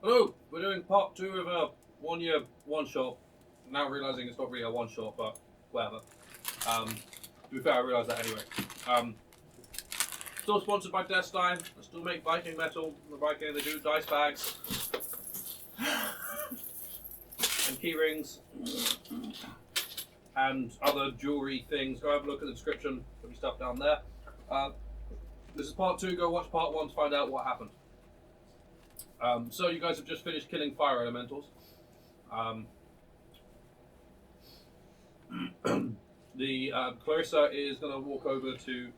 Hello, we're doing part 2 of a 1 year one shot. Now realizing it's not really a one shot, but whatever. To be fair, I realised that anyway. Still sponsored by Deathstein. I still make Viking metal. The Viking, they do dice bags and key rings and other jewelry things. Go have a look at the description. There'll be stuff down there. This is part 2. Go watch part 1 to find out what happened. So you guys have just finished killing fire elementals. The Clarissa is going to walk over to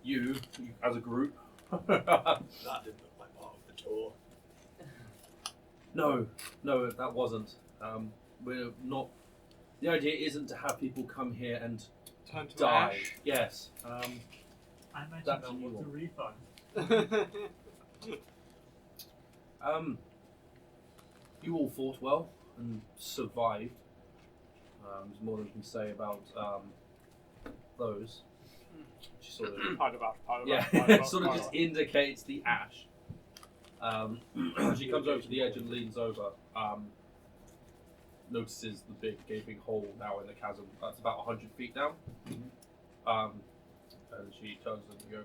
you as a group. That didn't look like part of the tour. No, that wasn't. We're not. The idea isn't to have people come here and Turn to die. ash. Yes. I imagine That's they'll want evil. a refund. You all fought well and survived. There's more than we can say about those. She sort of, Part about. yeah, sort of just indicates the ash. She comes over to the edge and leans over. Notices the big gaping hole now in the chasm. That's about 100 feet down. And she turns and goes,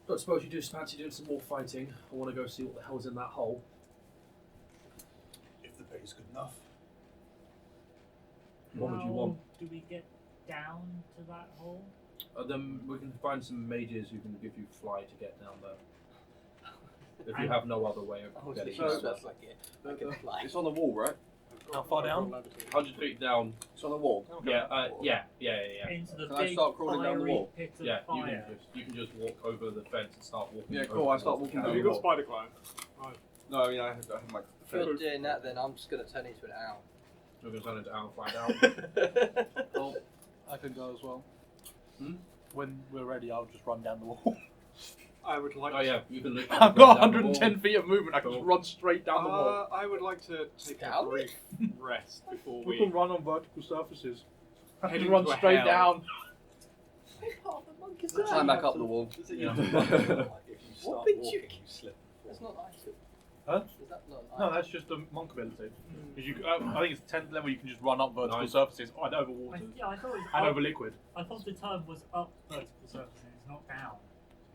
don't suppose you do fancy doing some more fighting. I want to go see what the hell's in that hole. If the pay's good enough. What would you How want? do we get down to that hole? Then we can find some mages who can give you fly to get down there. If you And- have no other way of getting So down. that's like it. Like a fly. It's on the wall, right? How far down? 100 feet down. It's on the wall. Yeah, yeah. Into the Can I big start crawling down the fiery wall? pit of Yeah, fire. you can just walk over the fence and start walking. Yeah, over cool, I towards start the walking chasm. Have you got spider climb? Right. No, I mean, I have my... If you're doing that, then I'm just going to turn into an owl. We're going to turn into owl fly down. Cool. I can go as well. Hmm? When we're ready, I'll just run down the wall. I would like. Oh yeah, you can literally I've run got down the 110 wall. feet of movement. I can just Cool. run straight down the wall. I would like to take a Down brief rest before We we. can run on vertical surfaces. I Head can run into a straight hell. down. Climb back up the wall. Does it Yeah. usually work like if you start What makes walking, you- you slip? That's not nice. Huh? Is that not No, nice? that's just a monk ability. 'Cause you, I think it's 10th level. You can just run up vertical Nice. surfaces and over water Yeah, I thought it was and up, over liquid. I thought the term was up vertical surfaces, not down.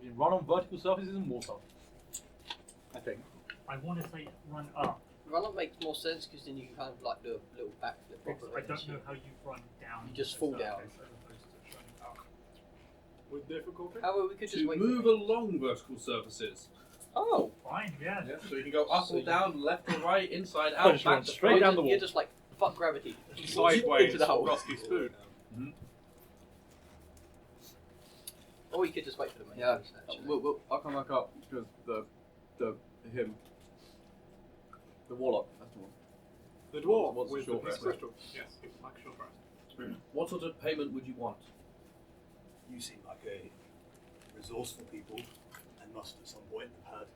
You can run on vertical surfaces and water. I think. I want to say run up, Run up makes more sense because then you can kind of like do a little backflip. because off I it don't and know shit. how you run down. You just the fall down. surface as opposed to running up. With difficulty. However, we could just To wait. move along vertical surfaces. Oh, Fine, yeah. Yeah, so you can go up So or you- down, left or right, inside, Oh, out, just back run to straight front. down the wall. You're just like fuck gravity. Sideways. into the hole. Rusty spoon. Or you could just wait for the main. Yeah, phase, actually. I'll come back up because the warlock, that's the one. The dwarf What's the with the short piece rest? of crystal. Yes, it was like a short rest. What sort of payment would you want? You seem like a resourceful people and must at some point have had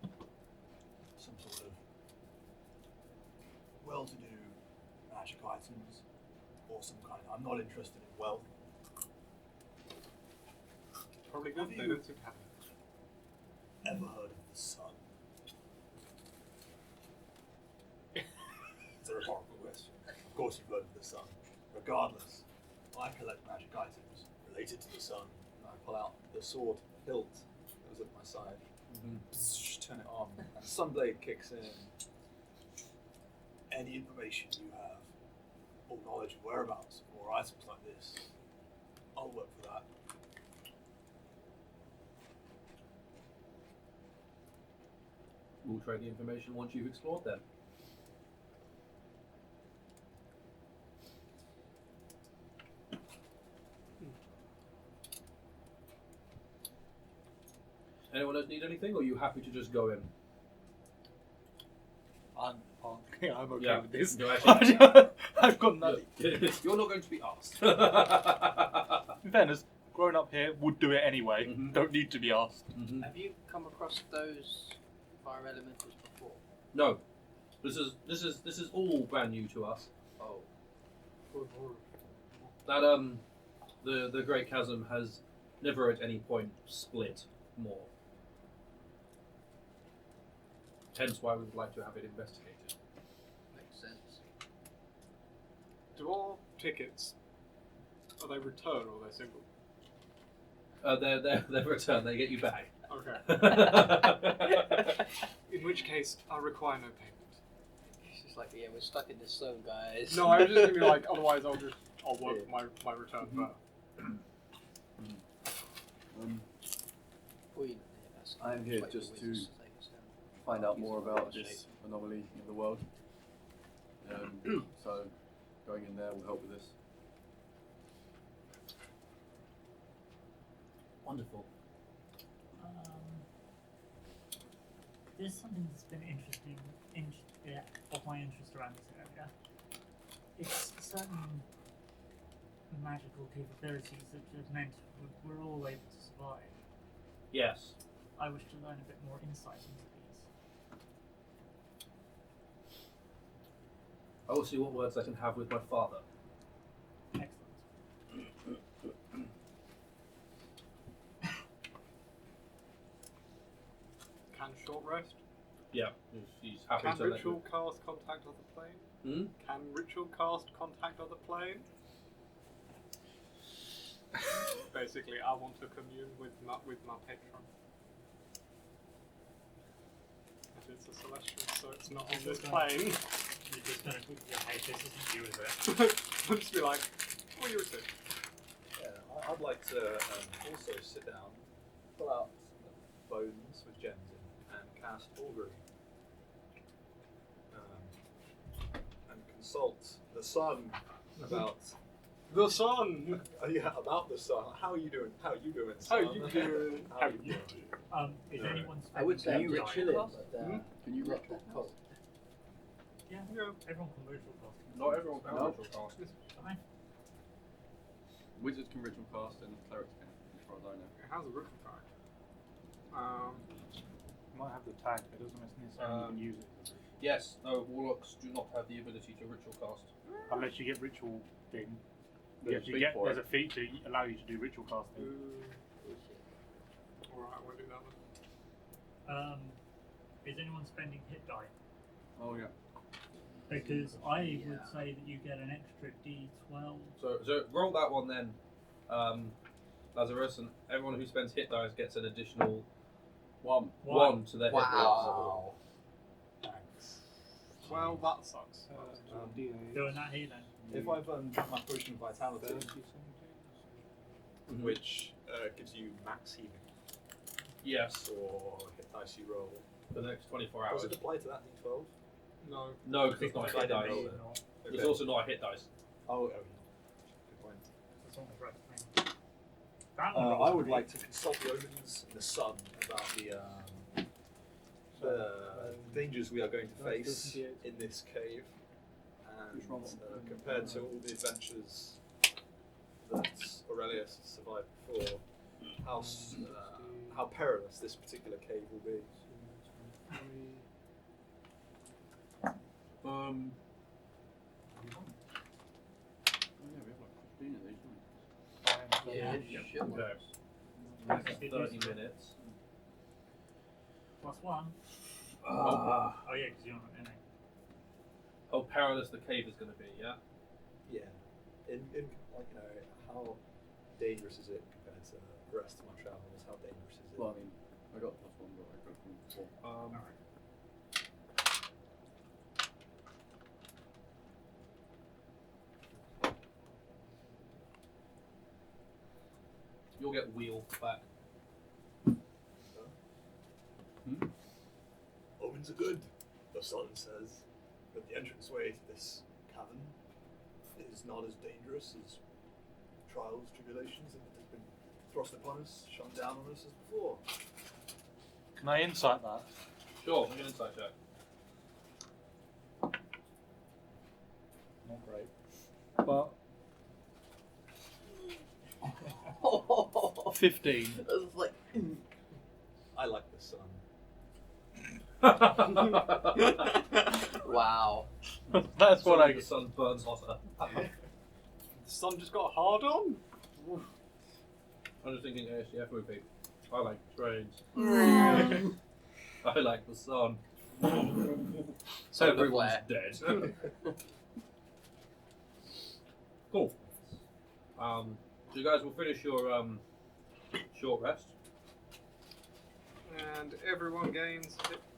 some sort of well-to-do magic items or some kind. I'm not interested in wealth. Probably good. Have They you- don't seem to have it. Ever heard of the sun? It's a rhetorical question. Of course you've heard of the sun. Regardless, I collect magic items related to the sun, and I pull out the sword hilt that was at my side. Psh, turn it on, and Sunblade kicks in. Any information you have, or knowledge of whereabouts, or items like this, I'll work for that. We'll trade the information once you've explored them. Anyone else need anything, or are you happy to just go in? I'm okay Yeah, with this. you actually- I've got nothing. You're not going to be asked. In fairness, growing up here would do it anyway. Mhm. Don't need to be asked. Have you come across those fire elementals before? No, this is all brand new to us. Oh. That the Great Chasm has never at any point split more. Hence why we would like to have it investigated. Makes sense. Do all tickets, are they return or are they single? They're return. They get you back. Okay. In which case, I require no payment. It's just like, yeah, we're stuck in this zone, guys. No, I was just gonna be like, otherwise I'll work my return first. Well, yeah, that's I'm here like just the to wizards say it's, find out use more the about wizard this shape. anomaly in the world. So going in there will help with this. Wonderful. There's something that's been interesting, of my interest around this area. It's certain magical capabilities that have meant we're all able to survive. Yes. I wish to learn a bit more insight into these. I will see what words I can have with my father. Excellent. Can short rest? Yeah, he's happy Can to let ritual you. cast contact other plane? Hmm? Can ritual cast contact other plane? Basically, I want to commune with my patron. If it's a celestial, so it's not on this plane. You're just gonna hey, this isn't you, is it? I'll just be like, what are you two? Yeah, I'd like to also sit down, pull out bones with gems in, and cast augury. And consult the sun about. The sun! About the sun. How are you doing? How are you doing, How sun? you doing? How you doing? Is anyone I would say Can you ritual ritual cast. Can you ritual cast? Yeah, Yeah. everyone can ritual cast. Not everyone can No. ritual cast. Fine. Wizards can ritual cast and clerics can, as far as I know. It has a ritual tag. You might have the tag, but it doesn't necessarily you can use it. Yes, no, warlocks do not have the ability to ritual cast. Unless you get ritual thing. There's Yes, a feat for there's it. a feat to allow you to do ritual casting. Alright, I won't do that then. Is anyone spending hit die? Oh yeah. Because I would say that you get an extra D12. So roll that one then, Lazarus, and everyone who spends hit dice gets an additional one to their hit dice. Wow. Thanks. Well, that sucks. Doing that here then. If I've got my potion of vitality, Mhm. which gives you max healing Yes, or hit dice you roll, for the next 24 does hours. it apply to that D12? No. No, because it's not a hit I dice. didn't know It's Okay. also not a hit dice. Oh, yeah. Good point. That's almost right. That one I rolls would pretty. like to consult the omens in the sun about the dangers we are going to face in this cave, and compared to all the adventures that Aurelius has survived before, how perilous this particular cave will be. Yeah, shit. Okay. That's Next good 30 news. minutes. Plus one. Ah. Oh yeah, because you're not in it. How perilous the cave is going to be, yeah? Yeah. In like how dangerous is it compared to the rest of my travels? How dangerous is it? Well, I mean, I got plus one, but I got from 4. You'll get wheel back. Omens are good, the sun says, but the entranceway to this cavern is not as dangerous as trials, tribulations that have been thrust upon us, shone down on us as before. Can I insight that? Sure, make an insight check. Not great. But 15. It's like, I like the sun. wow. That's what Sorry, I. the sun burns hotter. The sun just got hard on? I'm just thinking ASDF movie. I like trains. I like the sun. So everyone's beware. dead. Cool. So you guys will finish your short rest. And everyone gains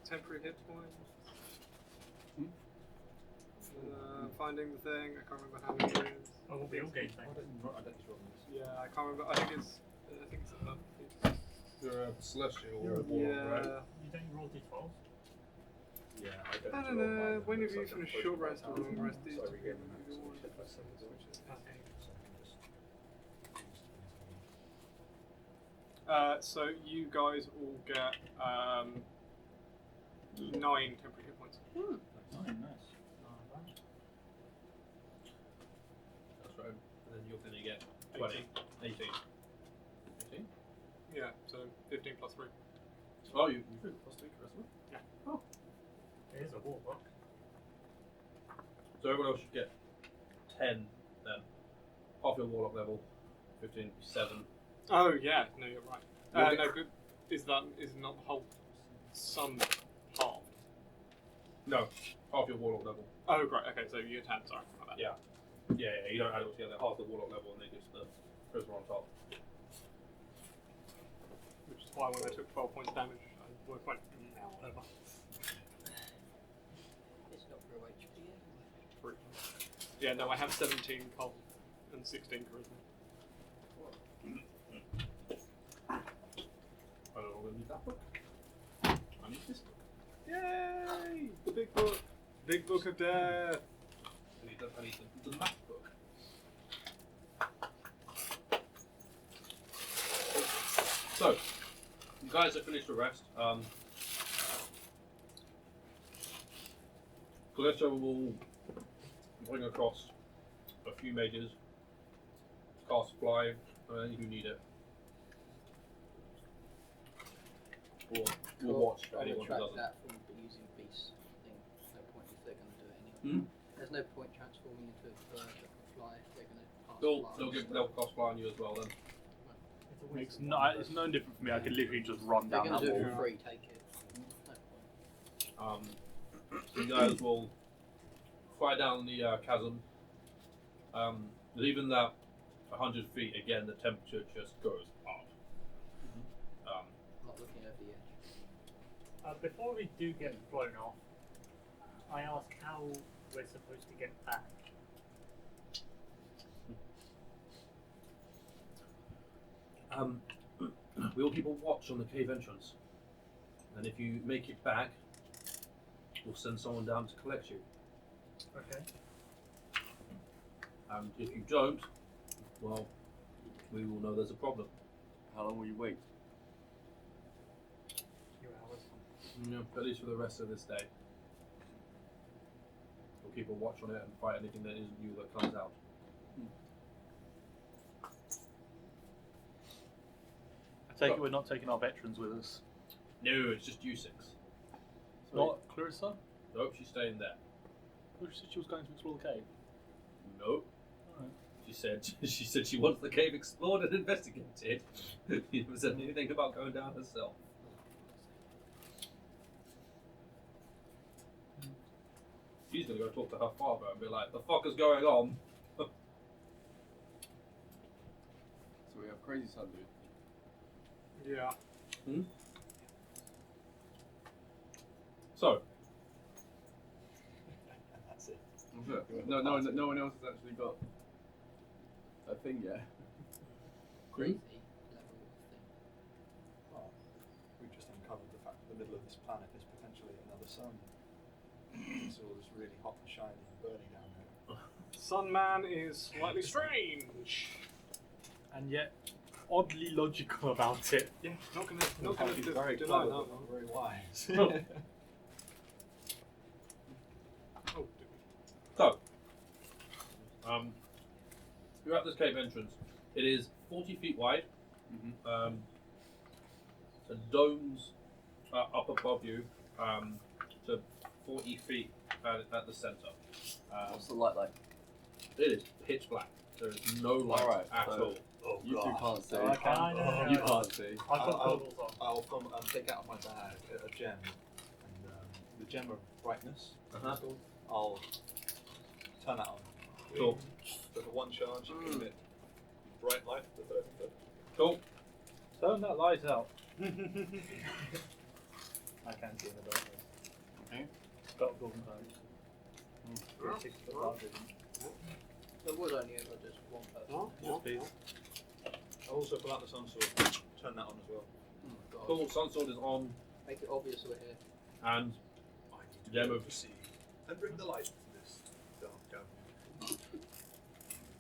temporary hit points. Finding the thing, I can't remember how many it is. Oh, we'll be all games then. Yeah, I can't remember. I think it's above. You're a celestial Yeah. You don't roll d12s? Yeah, I don't know. When have you finished short rest or long rest? These Sorry, two so you guys all get 9 temporary hit points. Oh, nice. That's right. And then you're going to get 20. 18. 18? Yeah, so 15 plus 3. Oh, you did plus 3 for the Yeah. Oh. It is a warlock. So everyone else should get 10 then. Half your warlock level, 15, 7. Oh yeah, no, you're right. You'll No, but is not the whole sum halved? No, half your warlock level. Oh great, okay, so you get 10, sorry. My bad. Yeah. Yeah, you don't add it all together. Half the warlock level and then just the prisoner on top. Which is why when I took 12 points damage, I was like, now whatever. It's not real HP anyway. 3. Yeah, no, I have 17 cold and 16 charisma. I don't know when need that book. I need this book. Yay! The big book! Big book of death! I need the math book. So, you guys have finished the rest. Callisto will bring across a few mages, cast fly, and you need it. Or we'll watch I'll anyone who retract doesn't. that from using beast thing. No point if they're going to do it anyway. There's no point transforming into a bird that can fly if they're going to pass They'll cast fly on you as well then. It's a It's waste. it's no different for me. I could literally just run They're down going that to do it wall. for free, take it. No point. You guys will fly down the chasm. Leaving that 100 feet again, the temperature just goes up. Not looking over the edge. Before we do get blown off, I ask how we're supposed to get back. We'll keep a watch on the cave entrance, and if you make it back, we'll send someone down to collect you. Okay. And if you don't, well, we will know there's a problem. How long will you wait? Few hours. At least for the rest of this day. We'll keep a watch on it and fight anything that isn't you that comes out. I take it we're not taking our veterans with us. No, it's just you 6. Not Clarissa? Nope, she's staying there. Who said she was going to explore the cave? Nope. Alright. She said she wants the cave explored and investigated. She never said anything about going down herself. She's gonna go talk to her father and be like, "The fuck is going on?" So we have Crazy Sun, dude. Yeah. So, That's it. No one else has actually got a thing yet. Crazy level thing. Well, we've just uncovered the fact that the middle of this planet is potentially another sun. It's all just really hot and shiny and burning down there. Sun Man is slightly strange. And yet, oddly logical about it. Yeah, not gonna He's very deny clever, that but one. not very wise. Oh, So, you're at this cave entrance. It is 40 feet wide. The domes are up above you to 40 feet at the center. What's the light like? It is pitch black. There is no light Alright, at so- all. Oh, You two can't see. I can't. You can't see. I've got goggles on. I'll take out of my bag a gem and the gem of brightness. Uh-huh. I'll turn that on. Cool. So for one charge, emit bright light for 30 foot. Cool. Turn that light out. I can see in the darkness. Okay. Got golden code. 6 foot dark vision. There was only ever just one person. Yes, please. I'll also pull out the sun sword, turn that on as well. God. Cool. Sun sword is on, Make it obvious we're here. and I need to Yeah, be able move. to see and bring the light to this dark cavern.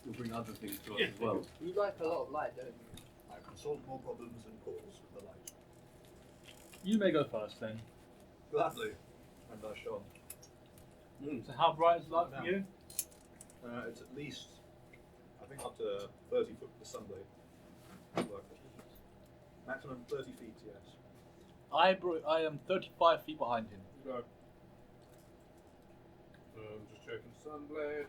You'll bring other things to us as well. You like a lot of light, don't you? I can solve more problems than cause with the light. You may go first then. Gladly. And I shall. So how bright is the light for you? It's at least, I think, up to 30 foot with the sunblade. Maximum 30 feet, yes. I am 35 feet behind him. go. Just checking sunblade.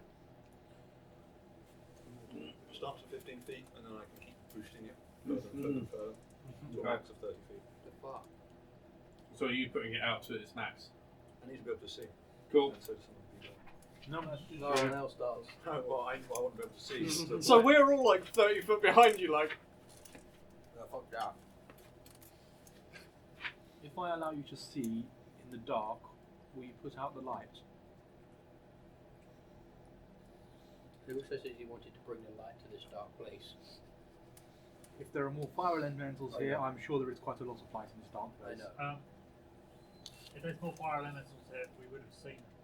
Starts at 15 feet, and then I can keep boosting it further and further and further to a Okay. max of 30 feet. The fuck? So are you putting it out to its max? I need to be able to see. Cool. And so does someone be there. No, No one else does. No, well, I want to be able to see. So we're all like 30 foot behind you, like. Fuck that. If I allow you to see in the dark, will you put out the light? He also says he wanted to bring the light to this dark place. If there are more fire elementals Oh, here, yeah. I'm sure there is quite a lot of light in this dark I place. know. If there's more fire elementals here, we would have seen them.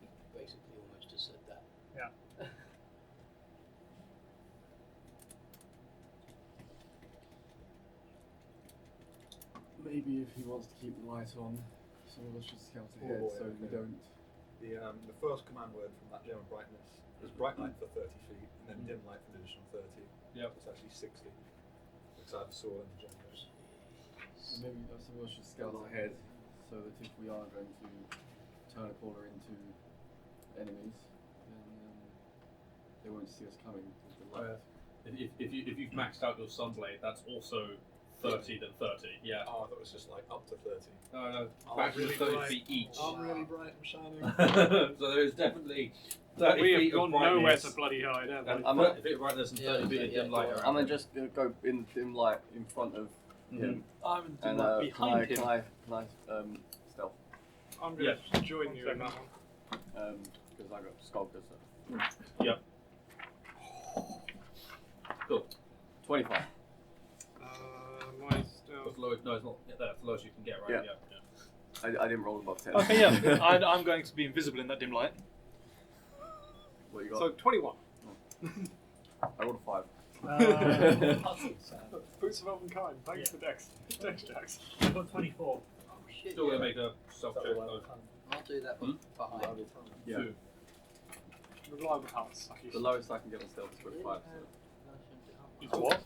He basically almost just said that. Yeah. Maybe if he wants to keep the light on, some of us should scout ahead boy, so we okay. don't. The first command word from that gem of brightness is bright light for 30 feet, and then dim light for an additional 30. Yep. It's actually 60. Looks like the sword and the gem goes. And maybe some of us should scout ahead so that if we are going to turn a corner into enemies, then they won't see us coming with the light. If you've maxed out your sunblade, that's also 30 then 30. Yeah. Oh, I thought it was just like up to 30. No, Oh, maximum really 30 bright. feet each. I'm really bright and shining. So there is definitely 30 We feet have of gone nowhere brightness to bloody hide, have and we? 30 feet of brightness and 30 feet of dim light around. I'm gonna just go in dim light in front of him. I'm in And behind can I him. stealth? I'm going to join you in that one. Because I got skulkers. So. Yep. Cool. 25. My stealth. That's the lowest, no, it's not. Yeah, that's the lowest you can get, right? Yeah. Yeah. I didn't roll above 10. Okay, yeah. I'm going to be invisible in that dim light. What you got? So 21. I rolled a 5. Boots of Elven Kind. Thanks Yeah. for Dex. Dex jacks. I've got 24. Oh shit. Still yeah. gonna make a self check though. I'll do that one behind. Yeah. 2. Reliable hearts. The lowest I can get on stealth is 25. It's what?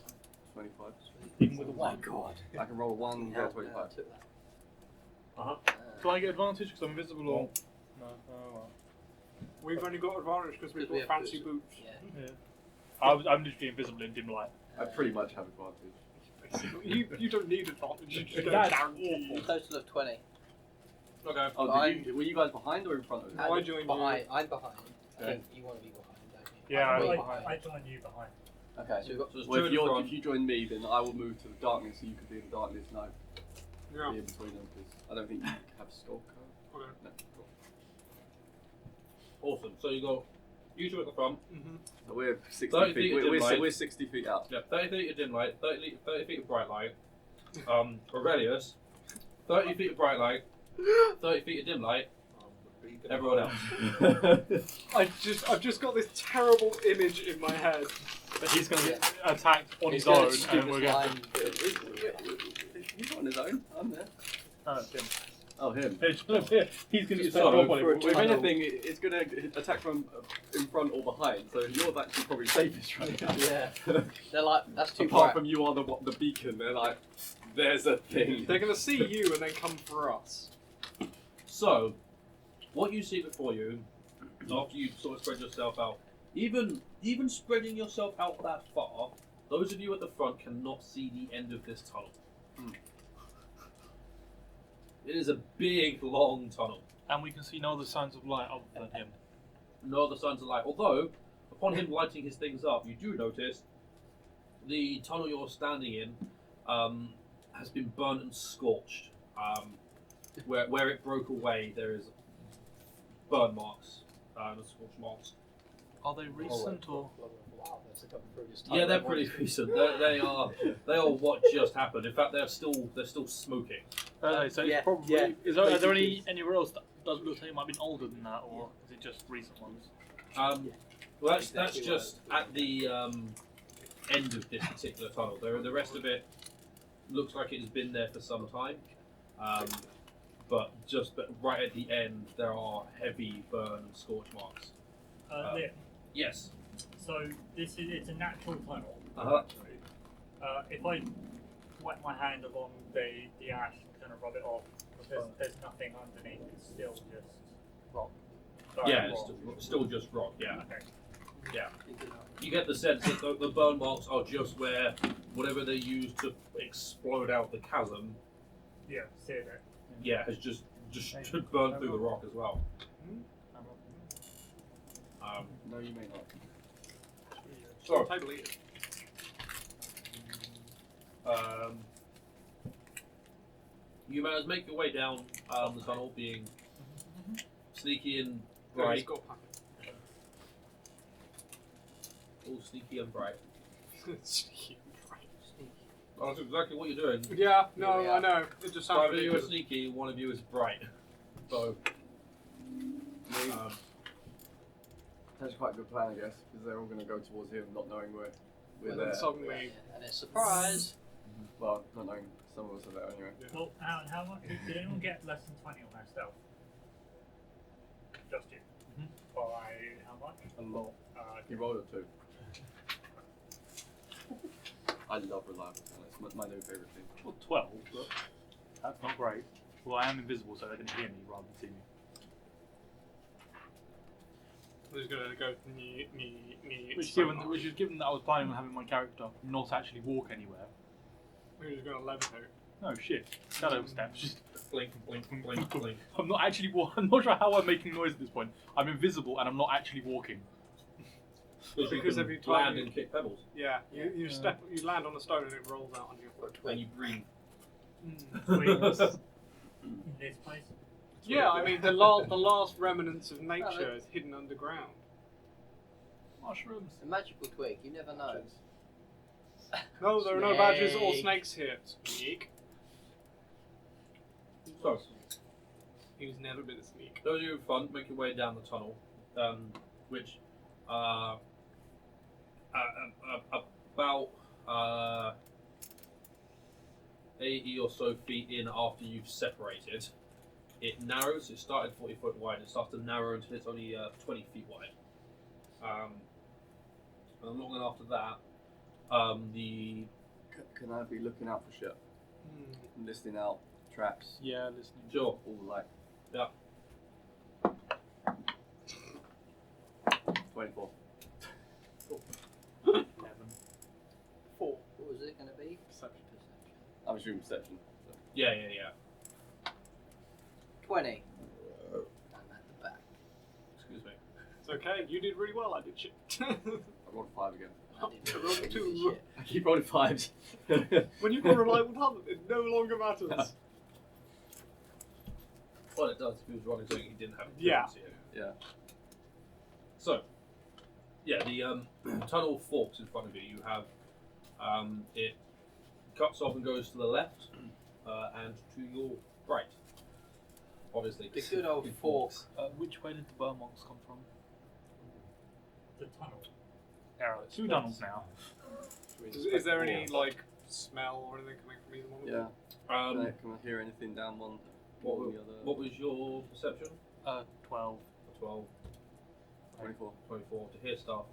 25. Even with a 1. God. I can roll a 1, Yeah, roll I 25. took that. Do I get advantage because I'm invisible or? No. Oh well. We've only got advantage because we've Because got we have fancy boots. Yeah. Yeah. I'm literally invisible in dim light. I pretty much have advantage. You don't need advantage. You just That's don't guarantee. Total of 20. Okay. Oh, were you guys behind or in front of me? I joined behind. I'm behind. I Okay. think you want to be behind, don't you? Yeah, I'm I- way I, behind. I join you behind. Okay. So we've got So there's Well, two if, in the front. if you join me, then I will move to the darkness so you can be in the darkness and I Yeah. be in between them because I don't think you have skulk. Okay. No. Cool. Awesome. So you got you two at the front. Mm-hmm. So we're 60 30 feet. feet of dim light. We're 60 feet out. Yeah, 30 feet of dim light, 30 feet of bright light. Aurelius, 30 feet of bright light, 30 feet of dim light. Everyone else. I've just got this terrible image in my head. But he's going to get attacked on He's his gonna own, scoop and we're his going. line. He's not on his own. I'm there. No, it's him. Oh, him. He's going to just So, drop on If him. anything, it's going to attack from in front or behind. So you're actually probably safest right now. Yeah. They're like, that's too Apart bright. from you are the beacon. They're like, there's a thing. They're going to see you and then come for us. So, what you see before you, after you sort of spread yourself out, even spreading yourself out that far, those of you at the front cannot see the end of this tunnel. Hmm. It is a big, long tunnel. And we can see no other signs of light other than him. No other signs of light. Although, upon him lighting his things up, you do notice the tunnel you're standing in has been burnt and scorched. Where it broke away, there is burn marks and scorch marks. Are they recent or? Yeah, they're pretty recent. They are what just happened. In fact, they're still smoking. So Yeah, it's probably. yeah. Are there anywhere else that does look like it might have been older than that, or is it just recent ones? Well, that's just at the end of this particular tunnel. The rest of it looks like it has been there for some time, but right at the end there are heavy burn and scorch marks. Liam, Yes. so it's a natural tunnel. Uh-huh. If I wet my hand along the ash and kind of rub it off, there's nothing underneath. It's still just rock. Yeah, Rock. it's still just rock. Yeah. Okay. Yeah. You get the sense that the burn marks are just where whatever they used to explode out the chasm, Yeah, seared it. yeah, has just burned through the rock as well. No, you may not. So, Table eater. you managed to make your way down the tunnel, being sneaky and No, he's bright. got a packet. All sneaky and bright. Sneaky. Oh, that's exactly what you're doing. Yeah, no, Yeah. I know. It just sounds Five of really you are good. sneaky, one of you is bright. So, That's quite a good plan, I guess, because they're all going to go towards him, not knowing we're And there. then suddenly, And it's surprise. Well, not knowing some of us are there anyway. Well, Aaron, how much did anyone get less than 20 on their stealth? Just you. By how much? A lot. He Okay. rolled a 2. I love reliable talent. It's my new favourite thing. Well, 12, but that's not great. Well, I am invisible, so they can hear me rather than see me. he's gonna go Which is given that I was planning on having my character not actually walk anywhere. He's gonna levitate. Oh shit! Shadow steps. Just blink, blink, blink, blink. I'm not actually. I'm not sure how I'm making noise at this point. I'm invisible and I'm not actually walking. Because you every can time land you- and kick pebbles, Yeah, you land on a stone and it rolls out on your foot. and you breathe. Wings in this place. Yeah, I mean the last remnants of nature is hidden underground. Mushrooms. A magical twig, you never know. No, there are no badgers or Snake. snakes here. Sneak. So, He's never been a sneak. those of you who have fun, make your way down the tunnel, which about 80 or so feet in after you've separated, it narrows. It started 40 foot wide. It starts to narrow until it's only 20 feet wide. And not long after that, the Can I be looking out for shit? Listing out traps, Yeah, listening. sure, all the like. yeah, 24. 11. 4. What was it going to be? Perception. I'm assuming perception. So. yeah. 20. I'm at the back. Excuse me. It's okay. You did really well. I did shit. I rolled a 5 again. I didn't Roll really two. do shit. I keep rolling 5s. When you've got reliable talent, it no longer matters. Well, it does. If he was running something he didn't have. Yeah. efficiency in. Yeah. So, yeah, the tunnel forks in front of you. You have it cuts off and goes to the left and to your right. Obviously, The good old fork. Which way did the burn marks come from? The tunnel. There are 2 tunnels now. Is there any like smell or anything coming from either one of them? Yeah. Can I hear anything down one? What, or the other? what was your perception? 12. 12, 24. 24 to hear stuff.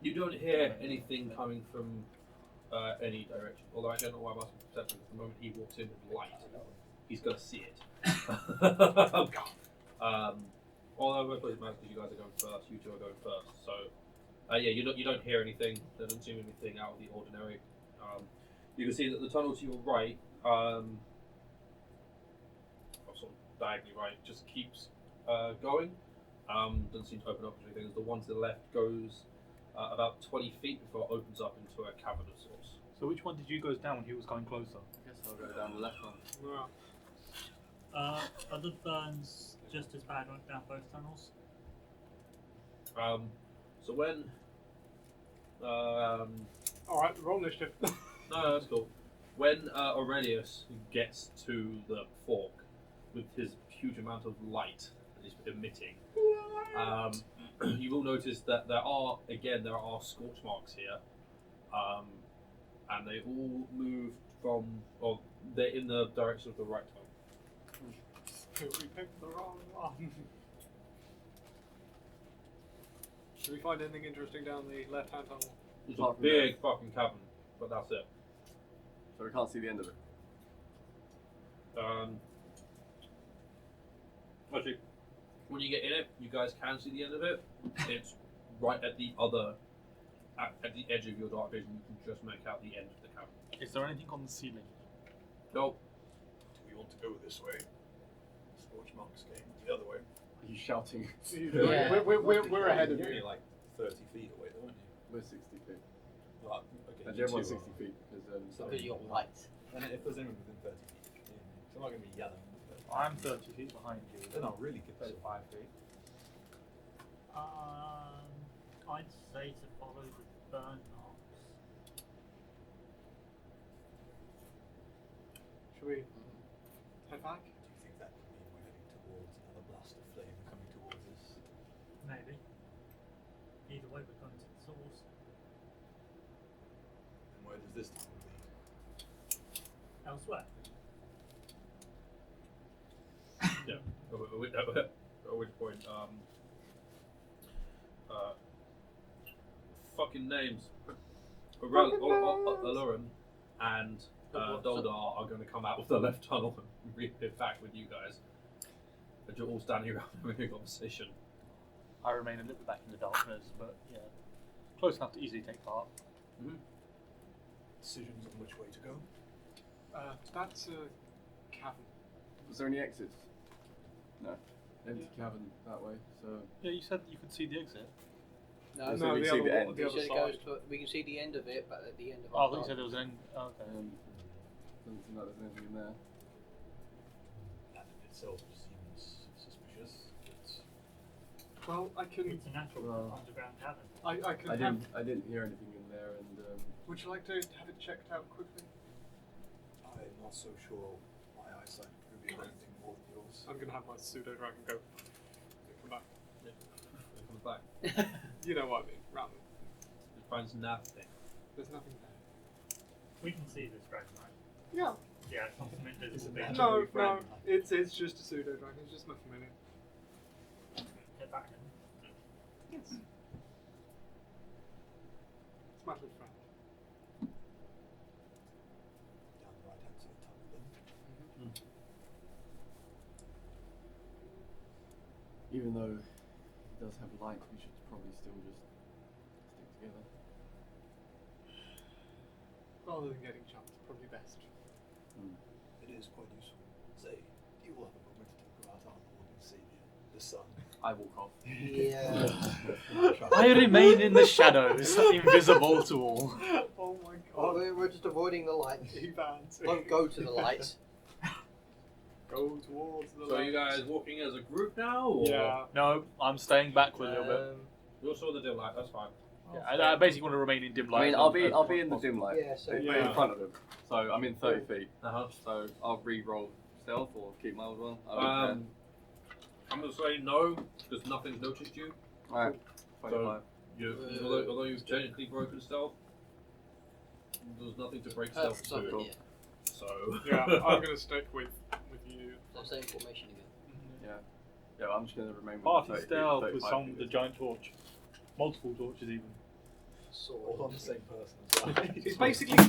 You don't hear anything coming from any direction. Although I don't know why I'm asking perception. Because the moment he walks in with light, he's going to see it. Although I suppose it matters because you guys are going first. You two are going first. So yeah, you don't hear anything. There doesn't seem anything out of the ordinary. You can see that the tunnel to your right, sort of diagonally right, just keeps going. Doesn't seem to open up into anything. The one to the left goes about 20 feet before it opens up into a cavern of sorts. So which one did you go down when he was going closer? I guess I'll go down the left one. Yeah. Are the burns just as bad down both tunnels? So when Alright, roll initiative. no, that's cool. When Aurelius gets to the fork with his huge amount of light that he's emitting, you will notice that there are scorch marks here, and they all move they're in the direction of the right tunnel. We picked the wrong one. Should we find anything interesting down the left-hand tunnel? It's a Apart from big fucking cavern, but that's it. So we can't see the end of it. Actually, when you get in it, you guys can see the end of it. It's right at the edge of your dark vision. You can just make out the end of the cavern. Is there anything on the ceiling? No, Do we want to go this way? Scorch marks came the other way. Are you shouting? Yeah. We're ahead of You're you. only like 30 feet away, though, aren't you? We're 60 feet. Right, okay. And you everyone's two 60 are. feet because So because you're light. And if there's anyone within 30 feet, so I'm not going to be yelling. I'm 30 feet behind you. They're not really good. 35 feet. I'd say to follow the burn marks. Should we head back? Do you think that would mean we're heading towards another blast of flame coming towards us? Maybe. Either way, we're going to the source. And where does this tunnel lead? Elsewhere. yeah. At which point, fucking names. Alurin and Doldar are going to come out of the left tunnel and reappear back with you guys. But you're all standing around having a conversation. I remain a little bit back in the darkness, but yeah, close enough to easily take part. Decisions on which way to go? That's a cavern. Was there any exits? No. Empty cavern that way, so... Yeah, you said you could see the exit. No, So we the see other the one, end. the You other said it goes side. to, we can see the end of it, but at the end of Oh, I our thought you said there dark- was an. Okay. Doesn't seem like there's anything in there. That in itself seems suspicious. It's Well, I can. It's a natural Well. underground cavern. I can have. I didn't hear anything in there, and Would you like to have it checked out quickly? I'm not so sure my eyesight would reveal anything more than yours. I'm gonna have my pseudo dragon go. Come back. It comes back. You know what I mean. Round. It finds nothing. There's nothing there. We can see this dragon, right? Yeah. Yeah, it's not some invisible It's a thing. magic- No, Actually, no. friend. It's just a pseudo dragon. There's just nothing in it. Get back in. Yes. It's my little friend. Down the right hand side tunnel then. even though he does have light, we should probably still just stick together. Rather than getting jumped, probably best. It is quite useful. Say, you will have a moment to talk about our Lord and Saviour, the Sun. I walk off. Yeah. I remain in the shadows, invisible to all. Oh my Oh, god. we're just avoiding the light. He bans. Don't go to the light. Go towards the So light. you guys walking as a group now? Or? Yeah. No, I'm staying back with a little bit. You're still in the dim light, that's fine. Yeah, I basically want to remain in dim light. I mean, I'll be in the dim light. Yeah, so Yeah. In front of him. So I'm in 30 feet. Uh-huh. So I'll re-roll stealth or keep my old one. I don't care. I'm going to say no, because nothing's noticed you. Alright. 25. Although you've technically broken stealth, there's nothing to break Perth stealth is over to. here. So. Yeah, I'm gonna stick with you. So same formation again. Yeah, I'm just going to remain with Party 30 feet, stealth with 35 some feet. the giant torch. Multiple torches even. All on Sword. the same person as well. He's basically.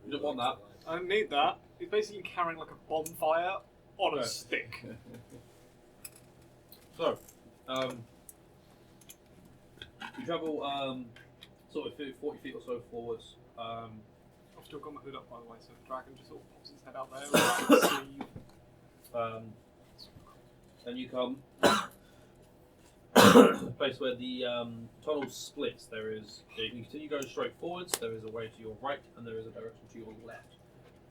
You don't want that. I don't need that. He's basically carrying like a bonfire on a Okay. stick. So, you travel sort of 40 feet or so forwards. I've still got my hood up by the way, so the dragon just sort of pops its head out there. Without see. And you come a place where the tunnel splits. There is, you can continue going straight forwards. There is a way to your right, and there is a direction to your left.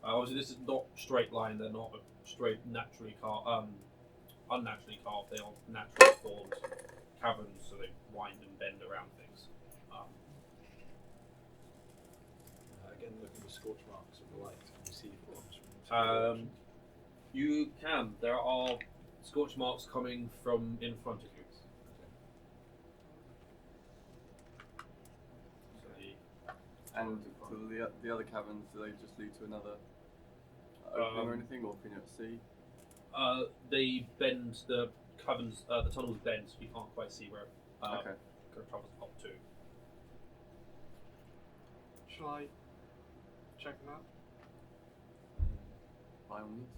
Obviously, this is not straight line. They're not straight, naturally unnaturally carved. They are naturally formed caverns, so they wind and bend around things. Again, looking for scorch marks of the light. Can you see if it comes from You can. There are scorch marks coming from in front of you. And the other caverns, do they just lead to another opening or anything, or can you see? They bend the caverns. The tunnels bend, so you can't quite see where Okay. it travels up to. Shall I check them out? By all means.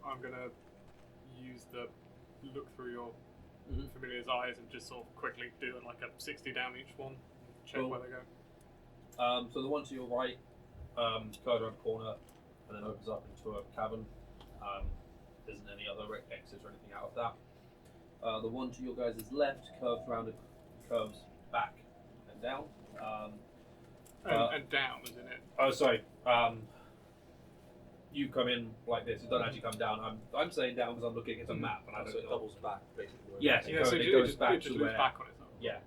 I'm gonna use the look through your Mhm. familiar's eyes and just sort of quickly do like a 60 down each one, check Cool. where they go. So the one to your right curves around the corner and then opens up into a cavern. There isn't any other exits or anything out of that. The one to your guys' left curves back and down. And down, isn't it? Oh, sorry. You come in like this. It doesn't actually come down. I'm saying down because I'm looking at a map and I don't so it know. doubles back basically. Yes, Yeah, so it goes back it just to moves where. back on itself. Yeah.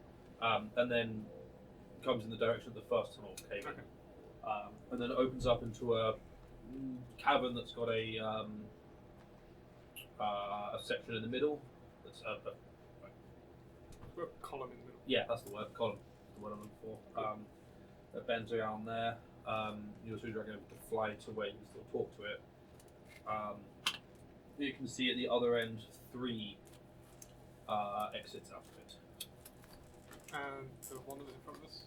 And then comes in the direction of the first tunnel cave in. Okay. And then it opens up into a cavern that's got a section in the middle. That's We're a column in the middle. yeah, that's the word. Column. The word I'm looking for. That bends around there. You're soon able to fly to where you can still talk to it. You can see at the other end 3 exits out of it. And the one that was in front of us.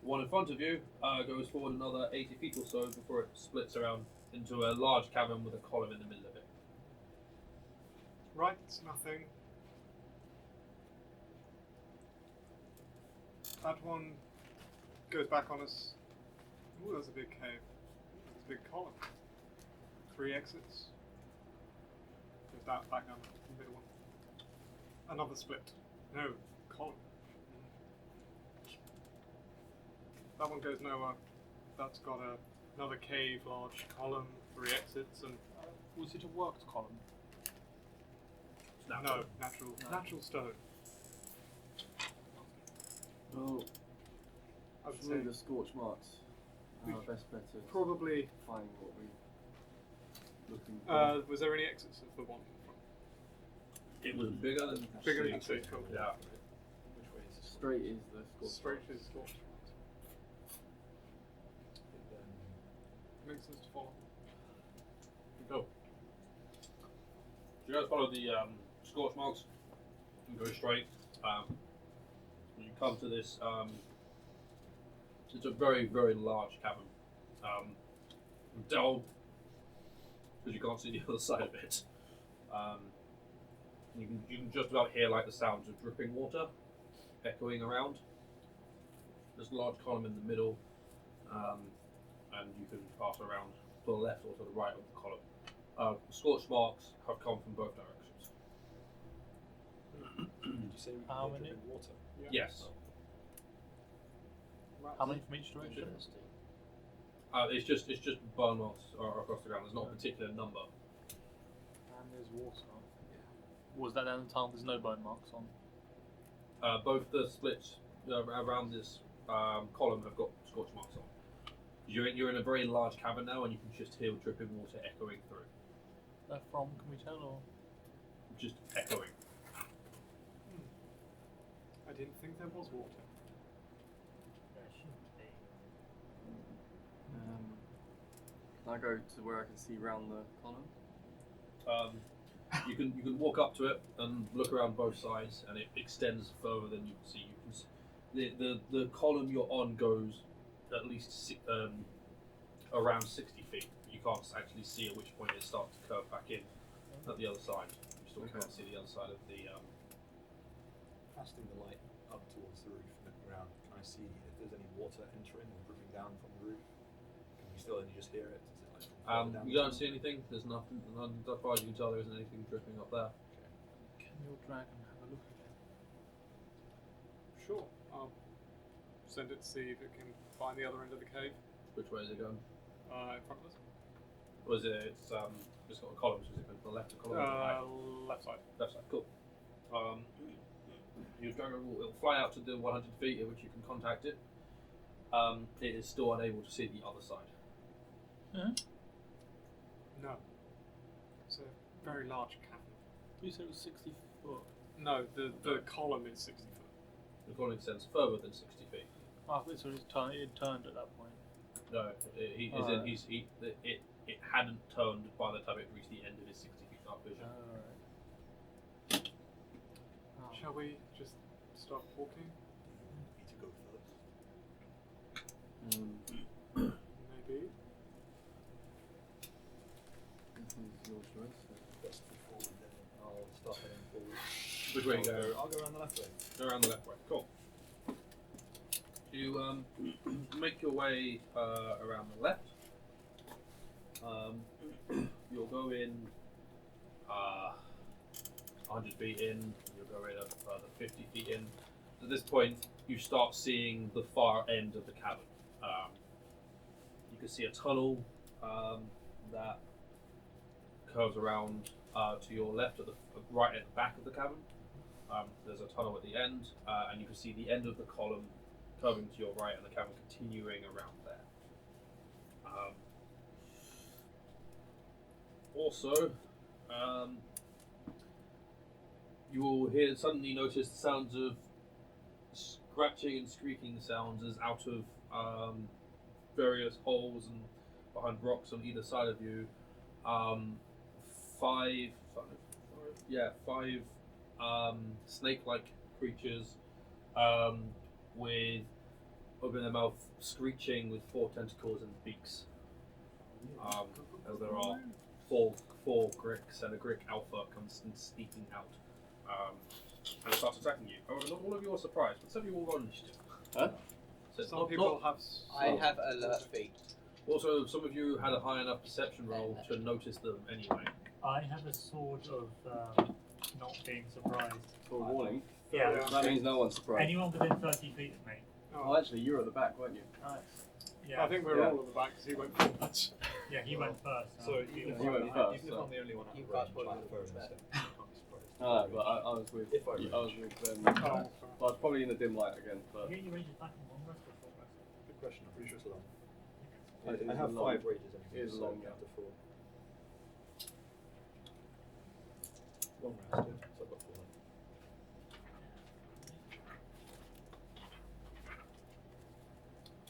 One in front of you goes forward another 80 feet or so before it splits around into a large cavern with a column in the middle of it. Right, nothing. That one goes back on us. Ooh, there's a big cave. There's a big column. 3 exits. Goes that back down the middle one. Another split. No, column. That one goes nowhere. That's got another cave, large column, 3 exits, and Was it a worked column? no, natural stone. Well, I would surely say the scorch marks we are our best bet at probably. finding what we're looking for. Was there any exits of the one in front? It was bigger than Bigger than C, cool. Yeah. Which way is it? Straight is the scorch Straight marks. is scorch. Makes sense to follow. Go. So you guys follow the scorch marks and go straight. You come to this. It's a very, very large cavern. Dull, because you can't see the other side of it. You can just about hear like the sounds of dripping water echoing around. There's a large column in the middle, and you can pass around to the left or to the right of the column. Scorch marks have come from both directions. Did you say we How can many? drip in water? Yes. How many from each direction? Interesting. It's just burn marks across the ground. There's not a particular number. And there's water. Was that down the tunnel? There's no bone marks on. Both the splits around this column have got scorch marks on. You're in a very large cavern now, and you can just hear dripping water echoing through. They're from, can we tell, or? Just echoing. I didn't think there was water. There shouldn't be. Can I go to where I can see round the column? You can walk up to it and look around both sides, and it extends further than you can see. You can see the column you're on goes at least around 60 feet. You can't actually see at which point it starts to curve back in at the other side. You still can't see the other side of the. Casting the light up towards the roof and looking around, can I see if there's any water entering or dripping down from the roof? Can we still only just hear it? Is it like from You don't see anything. There's nothing. As far as you can tell, there isn't anything dripping up there. Can your dragon have a look at it? Sure. I'll send it to see if it can find the other end of the cave. Which way is it going? In front of us. Was it? It's just got columns. Is it going to the left or column? or the right? Left side. Left side. Cool. Your dragon will fly out to the 100 feet at which you can contact it. It is still unable to see the other side. No. It's a very large cavern. You said it was 60 foot. No, the column is 60 foot. The calling extends further than 60 feet. Oh, so it turned at that point. No, it hadn't turned by the time it reached the end of his 60 feet dark vision. Alright. Oh. Shall we just start walking? Need to go first. Maybe. It's your choice. Best to forward, then I'll start heading forward. Which way you go? I'll go around the left way. Go around the left way. Cool. You make your way around the left. You'll go in 100 feet in. You'll go in a further 50 feet in. At this point, you start seeing the far end of the cavern. You can see a tunnel that curves around to your left, right at the back of the cavern. There's a tunnel at the end, and you can see the end of the column curving to your right, and the cavern continuing around there. Also, you will suddenly notice the sounds of scratching and squeaking sounds as out of various holes and behind rocks on either side of you. Five snake-like creatures with open their mouth, screeching with 4 tentacles and beaks. As there are four Gricks and a Grick alpha comes sneaking out and starts attacking you. However, not all of you are surprised, but some of you will roll initiative. Huh? So Some people have. I have alert feet. Also, some of you had a high enough perception roll to notice them anyway. I have a sword of not being surprised. For warning. Yeah. That means no one's surprised. Anyone within 30 feet of me. Oh, actually, you were at the back, weren't you? Nice. Yeah. I think we're all at the back because he went forward. Yeah, he went first. So you went first, even if I'm the only one out You of guys range, probably like would've FURN been instead, I can't be surprised. No, but I was with. If I I was with. Oh, I was probably in the dim light again, but. You get your ranges back in long rest or short rest? Good question. I'm pretty sure it's long. It is I have a long- 5 rages anyway. it is so long, down yeah. to 4. Long rest, yeah. So I've got 4 left.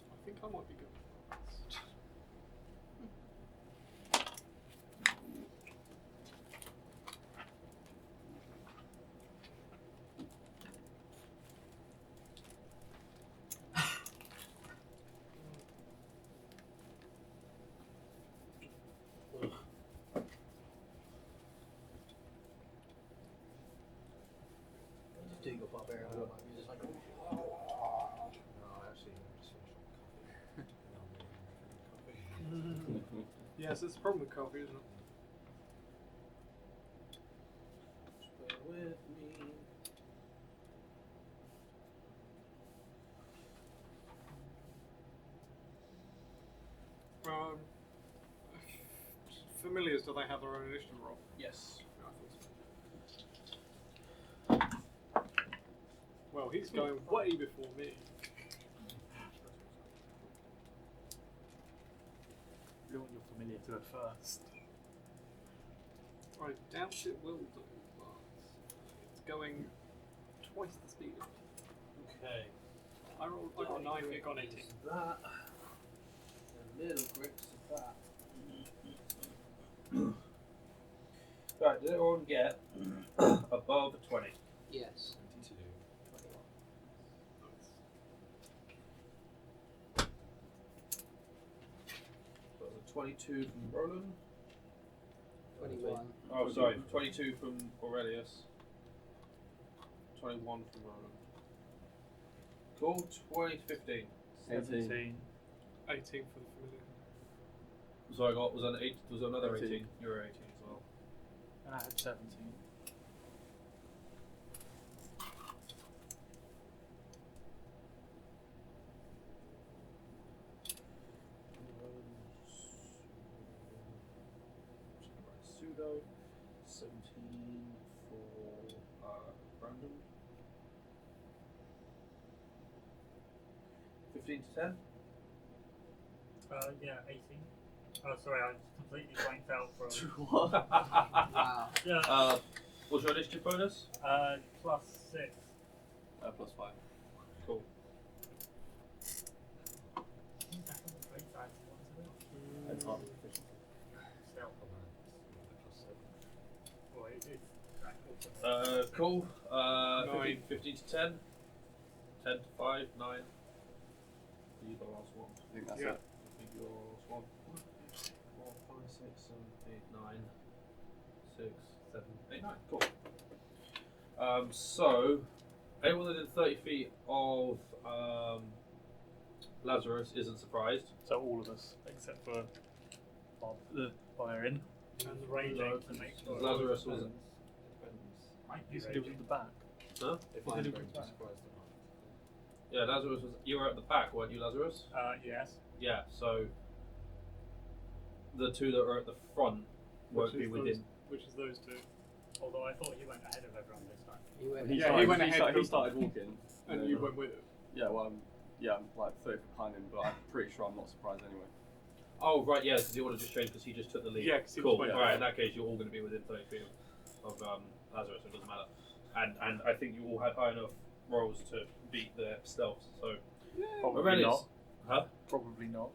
I think I might be good. Just do your barbarian. Yeah. You're just like, No, actually, I just finished coffee. No, I'm really coffee. Yes, it's a problem with coffee, isn't it? Bear with me. Familiars, do they have their own initiative roll? Yes. No, I thought so. Well, he's going way before me. You want your familiar to go first. I doubt it will do, but it's going twice the speed of me. Okay. I got 9, it got 18. That. The little Gricks of that. Right, did everyone get above 20? yes. 22. 21. So it was a 22 from Roland. 21. Oh, sorry, 22 from Aurelius. 21 from Roland. Cool, 20 to 15. 18. 18 for the familiar. So I got was an 8. Was another 18. 18. You were 18 as well. And I had 17. Pseudo 17 for Brandon. 15 to 10. Yeah, 18. Oh, sorry, I completely blanked out for. What? Wow. Yeah. What's your initiative bonus? Plus 6. Plus 5. Cool. It's hard with efficiency. Cool. 9. 15 to 10. 10 to 5, 9. You the last one. I think that's Yeah. it. I think you're the last one. 4, 5, 6, 7, 8, 9. 6, 7, 8, 9. Cool. So, anyone within 30 feet of Lazarus isn't surprised. So all of us, except for the Byron. And the raging to make sure. Lazarus wasn't. Might You be said it was at raging. the back. Huh? If Is I'm it going a to be good surprised or not. Yeah, Lazarus was. You were at the back, weren't you, Lazarus? Yes. Yeah, so the two that are at the front won't Which be is within. Which is those two. Although I thought he went ahead of everyone this time. He went Yeah, he went ahead He of- started walking. And then- you went with it. Yeah, well, I'm like 30 feet behind him, but I'm pretty sure I'm not surprised anyway. Oh, right, yeah, because you want to just change because he just took the lead. Yeah, 'cause he cool. just went Alright, ahead. in that case, you're all going to be within 30 feet of Lazarus, so it doesn't matter. And I think you all had high enough rolls to beat their stealths, so. Probably Aurelius. not. Huh? Probably not.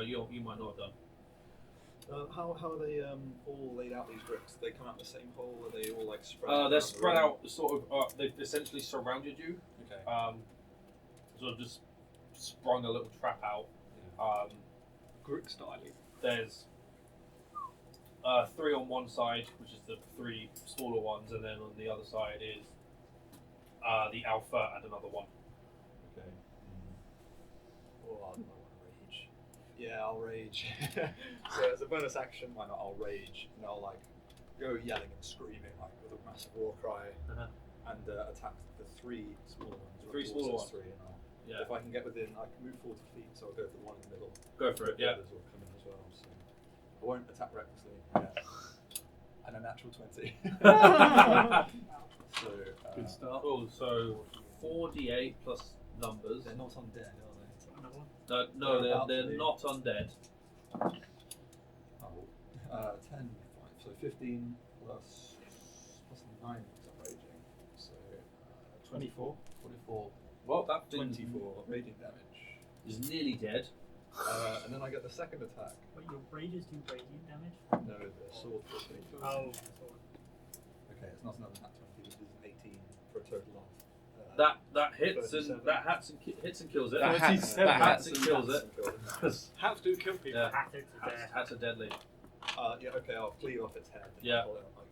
You might not have done. How are they all laid out, these bricks? Do they come out the same hole? Are they all like spread They're around the spread room? out, sort of. They've essentially surrounded you. Okay. Sort of just sprung a little trap out. Gricks style. There's 3 on one side, which is the 3 smaller ones, and then on the other side is the alpha and another one. Okay. Oh, I don't know, rage. Yeah, I'll rage. So as a bonus action, why not? I'll rage and I'll like go yelling and screaming like with a massive war cry and attack the 3 smaller ones. The 3 smaller ones. 3 and I'll, Yeah. if I can get within, I can move 40 feet, so I'll go for the one in the middle. Go for it. The Yeah. others will come in as well. So I won't attack recklessly. Yeah. And a natural 20. So Good start. Cool. So 4d8 plus numbers. they're not undead, are they? Another one. No, They're about to they're be. not undead. Oh, 10, 5, so 15 plus 9 because I'm raging. So 24. 44. Well, that thing 24 radiant damage. is nearly dead. And then I get the second attack. But your rages do radiant damage? No, the sword kills me. Oh, Okay, it's not another nat 20, this is an 18 for a total of. That hits 37. and that hits and kills it. That hats- that hats hats and and kills Hats it. and kills it. Hats do kill people. Yeah. Hats to death. Hats are deadly. Yeah, okay, I'll cleave off its head. And Yeah. pull it out like,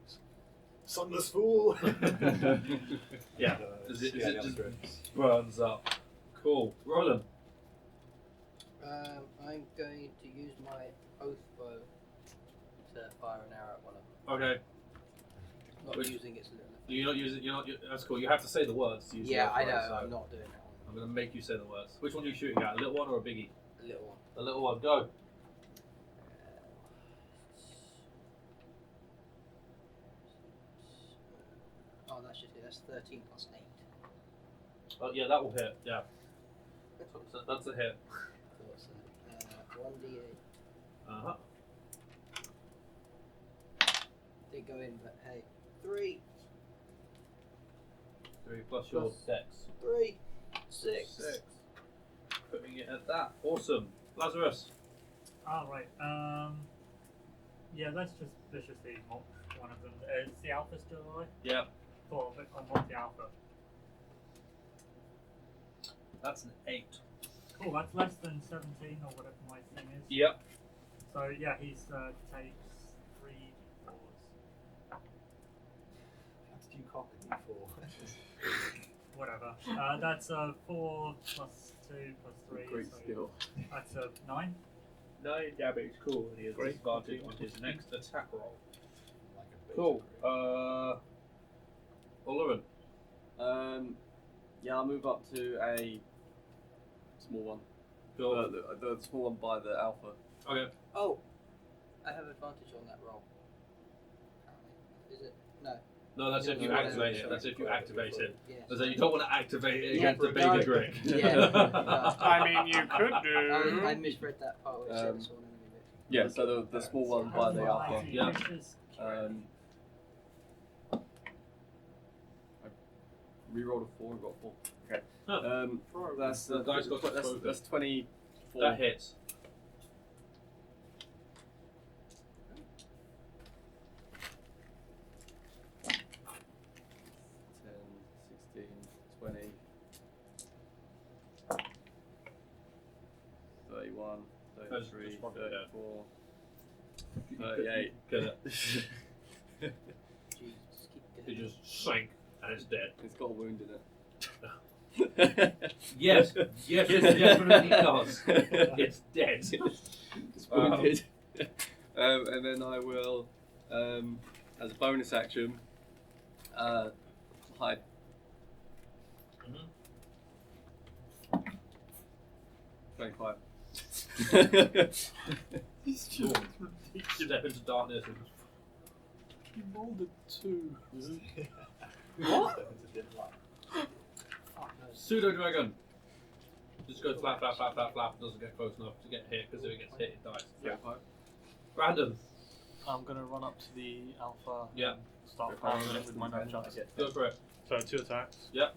Sunless fool! Yeah. And, Is it- yeah, is the it other just- Gricks. Burns up. Cool. Roland. I'm going to use my oath bow to fire an arrow at one of them. Okay. Not Which- using its little. You're not using. That's cool. You have to say the words to use. Yeah, the I know. words, so I'm not doing that I'm one. gonna make you say the words. Which one are you shooting at? A little one or a biggie? A little one. A little one. Go. Oh, that's just it. That's 13 plus 8. Oh yeah, that will hit. Yeah. So that's a hit. Cool, so 1d8. Uh huh. Did go in, but hey. 3, 3 plus your Plus- dex. 3, 6. 6. Putting it at that. Awesome. Lazarus. Oh, right. Yeah, let's just viciously mock one of them. Is the alpha still alive? Yeah. Cool, I'll mock the alpha. That's an 8. Cool, that's less than 17 or whatever my thing is. Yep. So, yeah, he's takes 3 4s. How did you cock a d4? Whatever. That's 4 plus 2 plus 3. Great so skill. That's a 9. 9 damage. Cool. And he has Great. disadvantage on his next attack roll. Like a beta Cool. grade. Ullerin. Yeah, I'll move up to a small one. Cool. The small one by the alpha. Okay. Oh, I have advantage on that roll. Apparently. Is it? No. No, that's if you No, activate no, it. That's if you activate it. Yes. So you don't want to activate it Yeah, against a beta regardless. Grick. Yeah. I mean, you could do. I misread that part where it said it's all enemy bit. Yeah, so the small one by the alpha. Yeah. I rerolled a 4 and got a 4. Okay. Huh. That's The dice got that's spoken. 24. That hits. $10, $16, $20, $31, That's $33, just probably dead. $34, $38. Get it. Jeez, just keep It going. just sank and it's dead. It's got a wound in it. Yes, yes, it definitely does. It's dead. It's wounded. And then I will, as a bonus action, hide. Mhm. 25. Cool. Step into darkness and You rolled a 2. What? Step into dim light. Fuck no. pseudo dragon. Just goes flap, flap, flap, flap, flap. Doesn't get close enough to get hit because if it gets hit, it dies. Yeah. Brandon, I'm gonna run up to the alpha. Yeah. And start firing it with my nunchucks. go for it. So 2 attacks. Yep.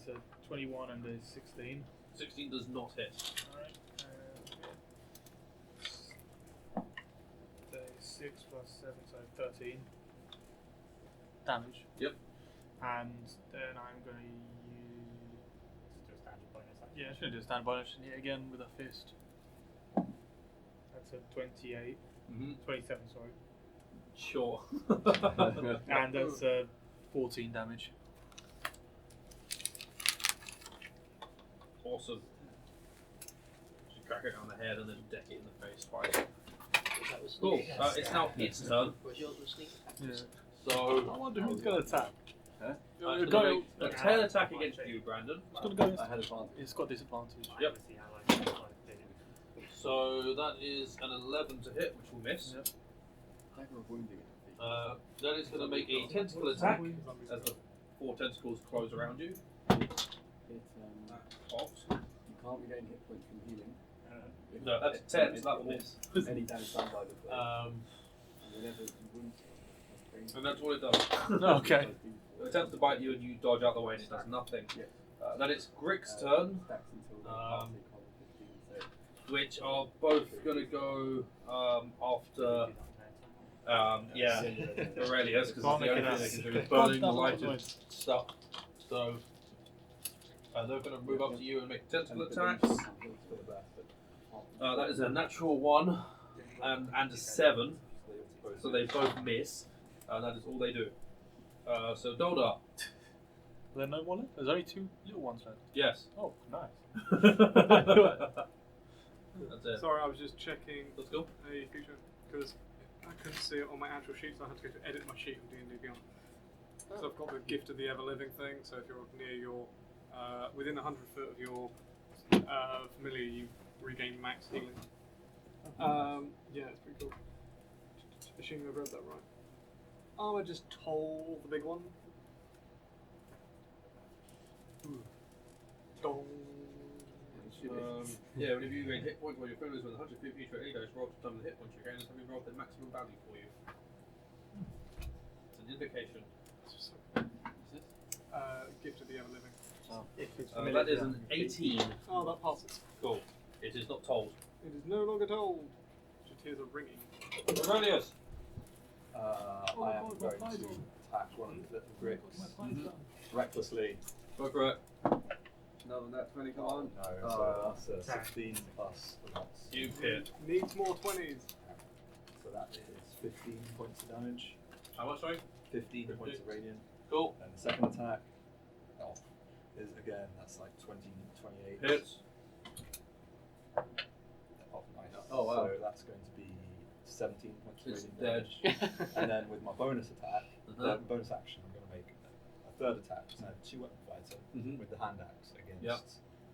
So 21 and a 16. 16 does not hit. Alright. 6 plus 7, so 13 damage. Yep. And then I'm going to use. Just do a standard bonus action. Yeah, I'm just going to do a stand bonus and hit again with a fist. That's a 28. Mm-hmm. 27, sorry. Sure. And that's 14 damage. Awesome. Just crack it on the head and then deck it in the face twice. That was Cool. sneak. It's now its turn. Was yours was sneak attack? Yeah. So I wonder who's going to attack. Huh? it's going to make a tail attack against you, Brandon. It's going to go. I had advantage. It's got disadvantage. Yep. See how I did. So that is an 11 to hit, which will miss. Yep. I have a wounding. Then it's going to make a tentacle attack as the 4 tentacles close around you. It, That pops. you can't regain hit points from healing. No, that's a 10, so that will miss. Any damage done by the blade. Whenever you wound someone, And that's all it does. Okay. It attempts to bite you and you dodge out the way and it does nothing. Yeah. Then it's Gricks' turn, Stacks until they Um, pass the economy 15, so which are both going to go after, Aurelius, because it's the only thing they can do is burning the lighted stuff. So they're going to move up to you and make tentacle attacks. That is a natural 1 and a 7, so they both miss. That is all they do. So Doldar, There no one left? There's only 2 little ones left. yes. Oh, nice. That's it. Sorry, I was just checking Let's go. a feature because I couldn't see it on my actual sheet, so I had to go to edit my sheet on D&D Beyond. So I've got the Gift of the Ever Living thing. So if you're near your, within 100 foot of your familiar, you regain max healing. Yeah, it's pretty cool. Assuming I've read that right. Armor just toll the big one. Dong. Yeah, whenever you gain hit points while your friend is within 100 feet of each of any dice, roll to determine the hit points you gain and have rolled their maximum value for you. It's an indication. Gift of the Ever Living. That is an 18. Oh, that passes. Cool. It is not told. It is no longer told. Just hears a ringing. Aurelius! I am going to attack one of the little Gricks recklessly. Go for it. another nat 20 come on. No, so that's a 16 plus. So that's, You hit. Needs more 20s. so that is 15 points of damage. How much, sorry? 15 points of radiant. Cool. And the second attack is again, that's like 28. Hits. Oh, wow. So that's going to be 17 points of It's radiant dead. damage. And then with my bonus attack, Uh-huh. bonus action, I'm going to make a third attack. So I have 2 weapon fighter Mhm. with the hand axe against Yep.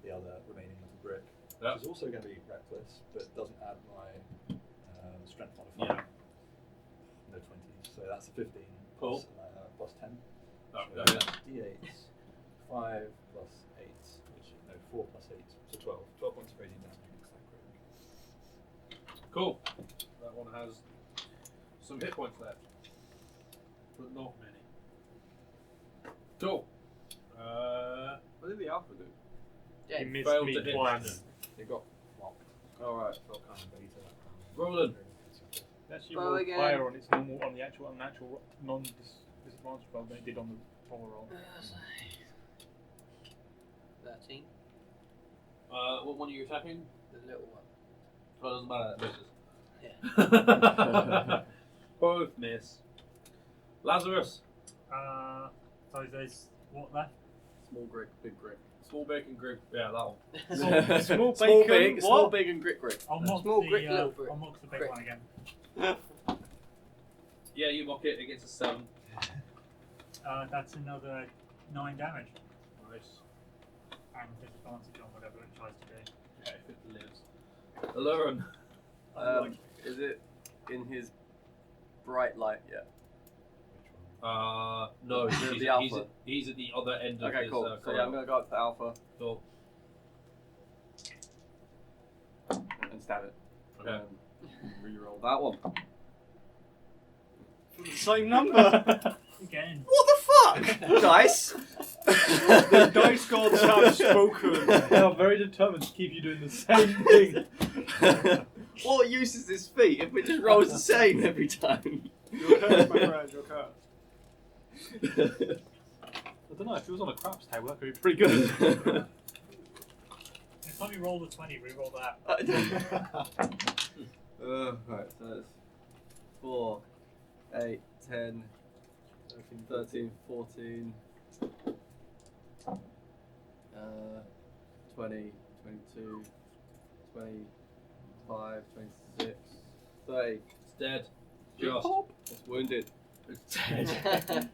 the other remaining little brick, Yep. which is also going to be reckless, but doesn't add my strength modifier. No 20s, so that's a 15 Cool. plus 10. Oh, So yeah. that's D8, 5 plus 8, which no 4 plus 8, so 12. 12 points of radiant damage against that critic. Cool. That one has some hit points left, but not many. Cool. What did the alpha do? Yeah, He you missed failed me to hit twice. Brandon. It got mocked. Alright. Felt kind of beta. Roland. It actually Roll rolled again. higher on its normal, on the actual unnatural non-disadvantage roll than it did on the normal roll. 13, What one are you attacking? the little one. Oh, it doesn't matter. That misses. Yeah. Both miss. Lazarus. So there's what left? Small Grick, big Grick. Small bacon group. Yeah, that one. Small Small bacon, big, what? small big and Grick Grick. I'll mock Small the brick, little brick. I'll mock the big Brick. one again. Yeah, you mock it. It gets a 7. That's another 9 damage Nice. and disadvantage on whatever it tries to do. Yeah, if it lives. Alurin. Is it in his bright light yet? No, The he's alpha. he's at the other end of Okay, his cool. So corridor. yeah, I'm gonna go up to Alpha Cool. and stab it. Okay. And reroll that one. Same number. Again. What the fuck? Dice. The dice gods have spoken. They are very determined to keep you doing the same thing. What use is this feat if it just rolls the same every time? You're cursed, my friend. You're cursed. I don't know. If it was on a craps table, that could be pretty good. Next time you roll the 20, re-roll that. Right, so it's 4, 8, 10, 13, 14, 20, 22, 25, 26, 30. It's dead. Just. It's wounded. It's dead.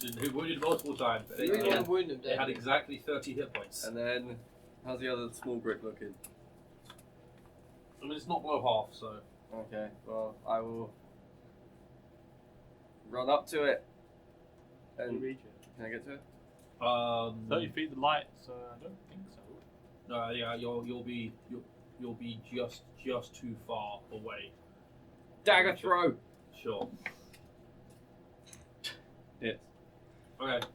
It wounded multiple times. But You really want to wound him, it had David. exactly 30 hit points. And then, how's the other small brick looking? I mean, it's not below half, so. Okay, well, I will run up to it. You And reach it. can I get to it? 30 feet the light, so I don't think so. Yeah, you'll be just too far away. Dagger throw! Sure. Hit. Okay.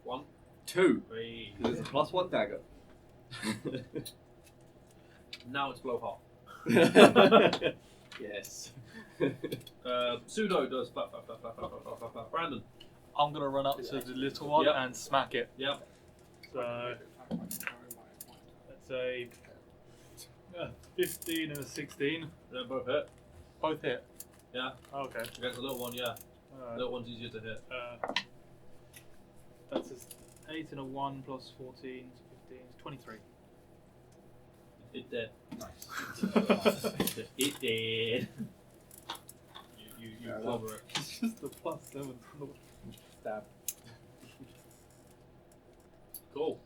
1, 2. 3. Because it's a +1 dagger. Now it's below half. Yes. Pseudo does flap, flap, flap, flap, flap, flap, flap, flap. Brandon. I'm gonna run up to the little one Yep. and smack it. Yep. So that's a 15 and a 16. They're both hit. Both hit. Yeah. Okay. Against the little one, yeah. Alright. Little one's easier to hit. That's a 8 and a 1 plus 14, so 15, so 23. It did. Nice. It did. You clobber it. It's just a +7. Stab. Cool.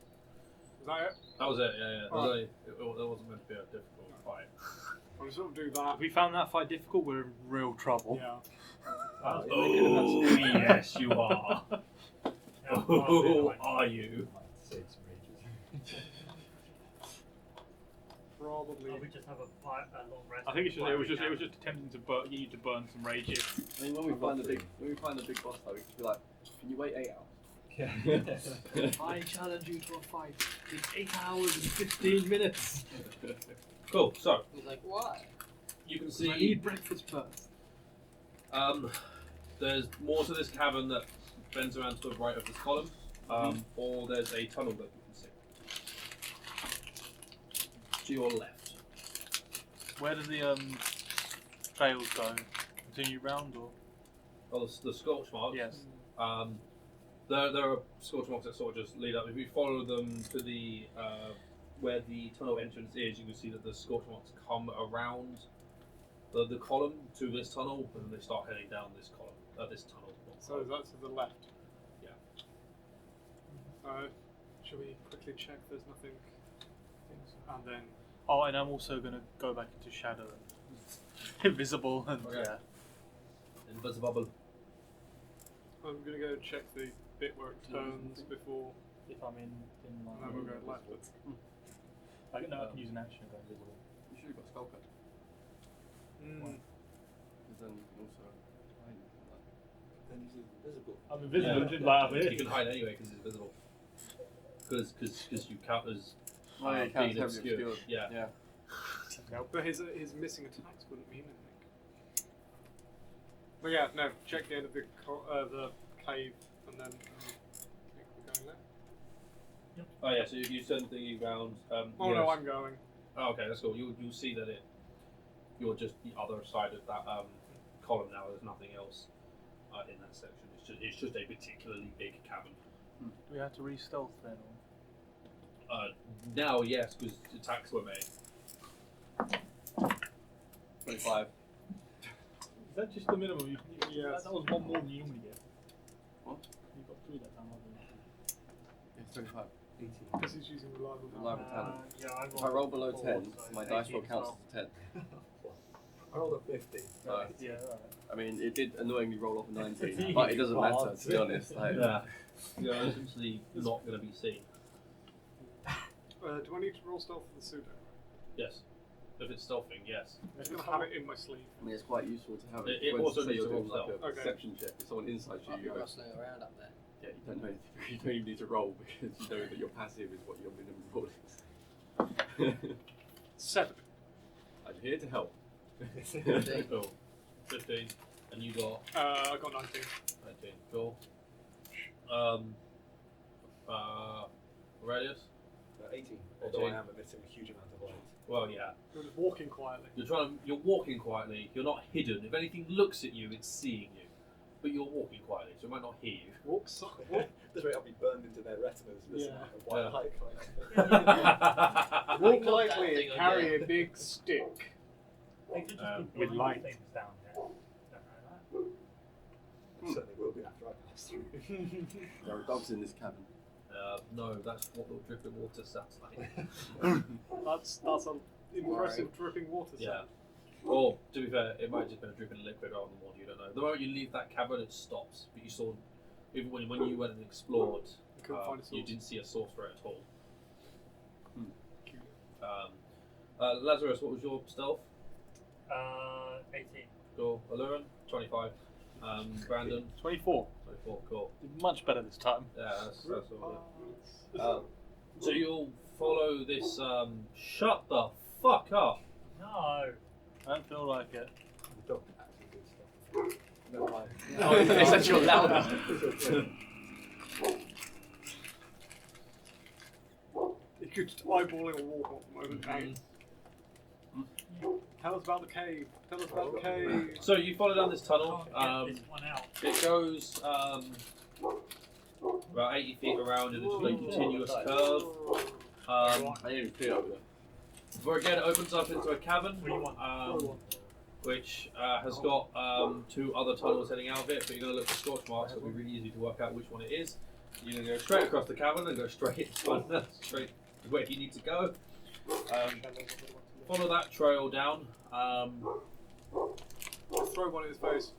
Is that it? That was it, yeah. Alright. It wasn't meant to be a difficult fight. I'll sort of do that. If we found that fight difficult, we're in real trouble. Yeah. Oh, yes, you are. Oh, are you? Might save some rages. Probably. Or we just have a long rest. I think it before we was can. just attempting to get you to burn some rages. I mean, when we find the big boss fight, we can be like, can you wait 8 hours? Yeah. I challenge you to a fight in 8 hours and 15 minutes. Cool, so He's like, why? you can I see need breakfast first. there's more to this cavern that bends around to the right of this column, or there's a tunnel that you can see. To your left. Where do the trails go? Continue round or? Oh, the scorch marks. Yes. There are scorch marks that sort of just lead up. If you follow them to the where the tunnel entrance is, you can see that the scorch marks come around the column to this tunnel, and then they start heading down this column, this tunnel. So that's to the left. Yeah. Shall we quickly check there's nothing? And then Oh, and I'm also gonna go back into shadow and invisible and Okay. yeah. Invisible. I'm gonna go check the bit where it turns before. If I'm in And my then we'll go left. I can use an action and go invisible. You should have got Skull Cut. Mm. Because then you can also hide from that. Then he's invisible. I'm invisible, Yeah. just like I'm You here. can hide anyway because it's visible. Because you count as Oh, yeah, it counts being heavily obscured. Yeah. Yeah. But his missing attacks wouldn't mean anything. But yeah, no. Check the end of the cave, and then I think we're going there. Oh yeah. So you send the round. Oh yes. no, I'm going. Oh, okay, that's cool. You'll see that you're just the other side of that column now. There's nothing else in that section. It's just a particularly big cavern. Do we have to re-stealth then? Or? Now, yes, because attacks were made. 25. Is that just the minimum? Yes. That was one more than you normally get. What? You got 3 that time, wasn't it? It's 25. 18. Because he's using reliable Reliable talent. Yeah, If I roll below 10, my dice roll counts as 10. I rolled a 50. Right. Yeah, alright. I mean, it did annoyingly roll off a 19, but it doesn't matter, to be honest. Like, You're essentially not going to be seen. Do I need to roll stealth for the pseudo? Yes. If it's stealthing, yes. I'm just gonna have it in my sleeve. I mean, it's quite useful to have it. It when, also say needs you're to doing roll like a stealth. Okay. perception check. If someone insights you, I'm you not go, rustling around up there. yeah, you don't know anything. You don't even need to roll because you know that your passive is what your minimum roll is. 7. I'm here to help. Cool. 15. And you got I got 19. 19. Cool. Aurelius? 18. Although 18. I am emitting a huge amount of light. Well, yeah. You're just walking quietly. You're walking quietly. You're not hidden. If anything looks at you, it's seeing you. But you're walking quietly, so it might not hear you. Walk, walk, This way I'll be burned into their retinas with this Yeah. amount of white Yeah. light coming off. walk Not that lightly thing and carry again. a big stick. They could just be with blind light. things down there. Don't know It certainly will be after I pass through. There are dogs in this cabin. No, that's what the dripping water sounds like. That's an impressive dripping water sound. Yeah. Or, to be fair, it might have just been a dripping liquid rather than water, you don't know. The moment you leave that cavern, it stops. But you saw, even when you went and explored, You couldn't find a source. you didn't see a source for it at all. Cute. Lazarus, what was your stealth? that. 18. Cool. Aluran, 25. Brandon, 24. 24. Cool. Did much better this time. Yeah, that's all good. So you'll follow this. Shut the fuck up. No. I don't feel like it. The dog actually do stuff. No, I. Oh, it's that you're louder. You're just eyeballing a wall at the moment, mate. Tell us about the cave. Tell us about the cave. So you follow down this tunnel. Can't get this one out. It goes about 80 feet around in a continuous curve. I didn't even feel over there. Where again it opens up into a cavern, What do you want? which has got 2 other tunnels heading out of it. But you're going to look for scorch marks, so it'll be really easy to work out which one it is. You're going to go straight across the cavern and go straight to where you need to go. Follow that trail down. Throw one at his face.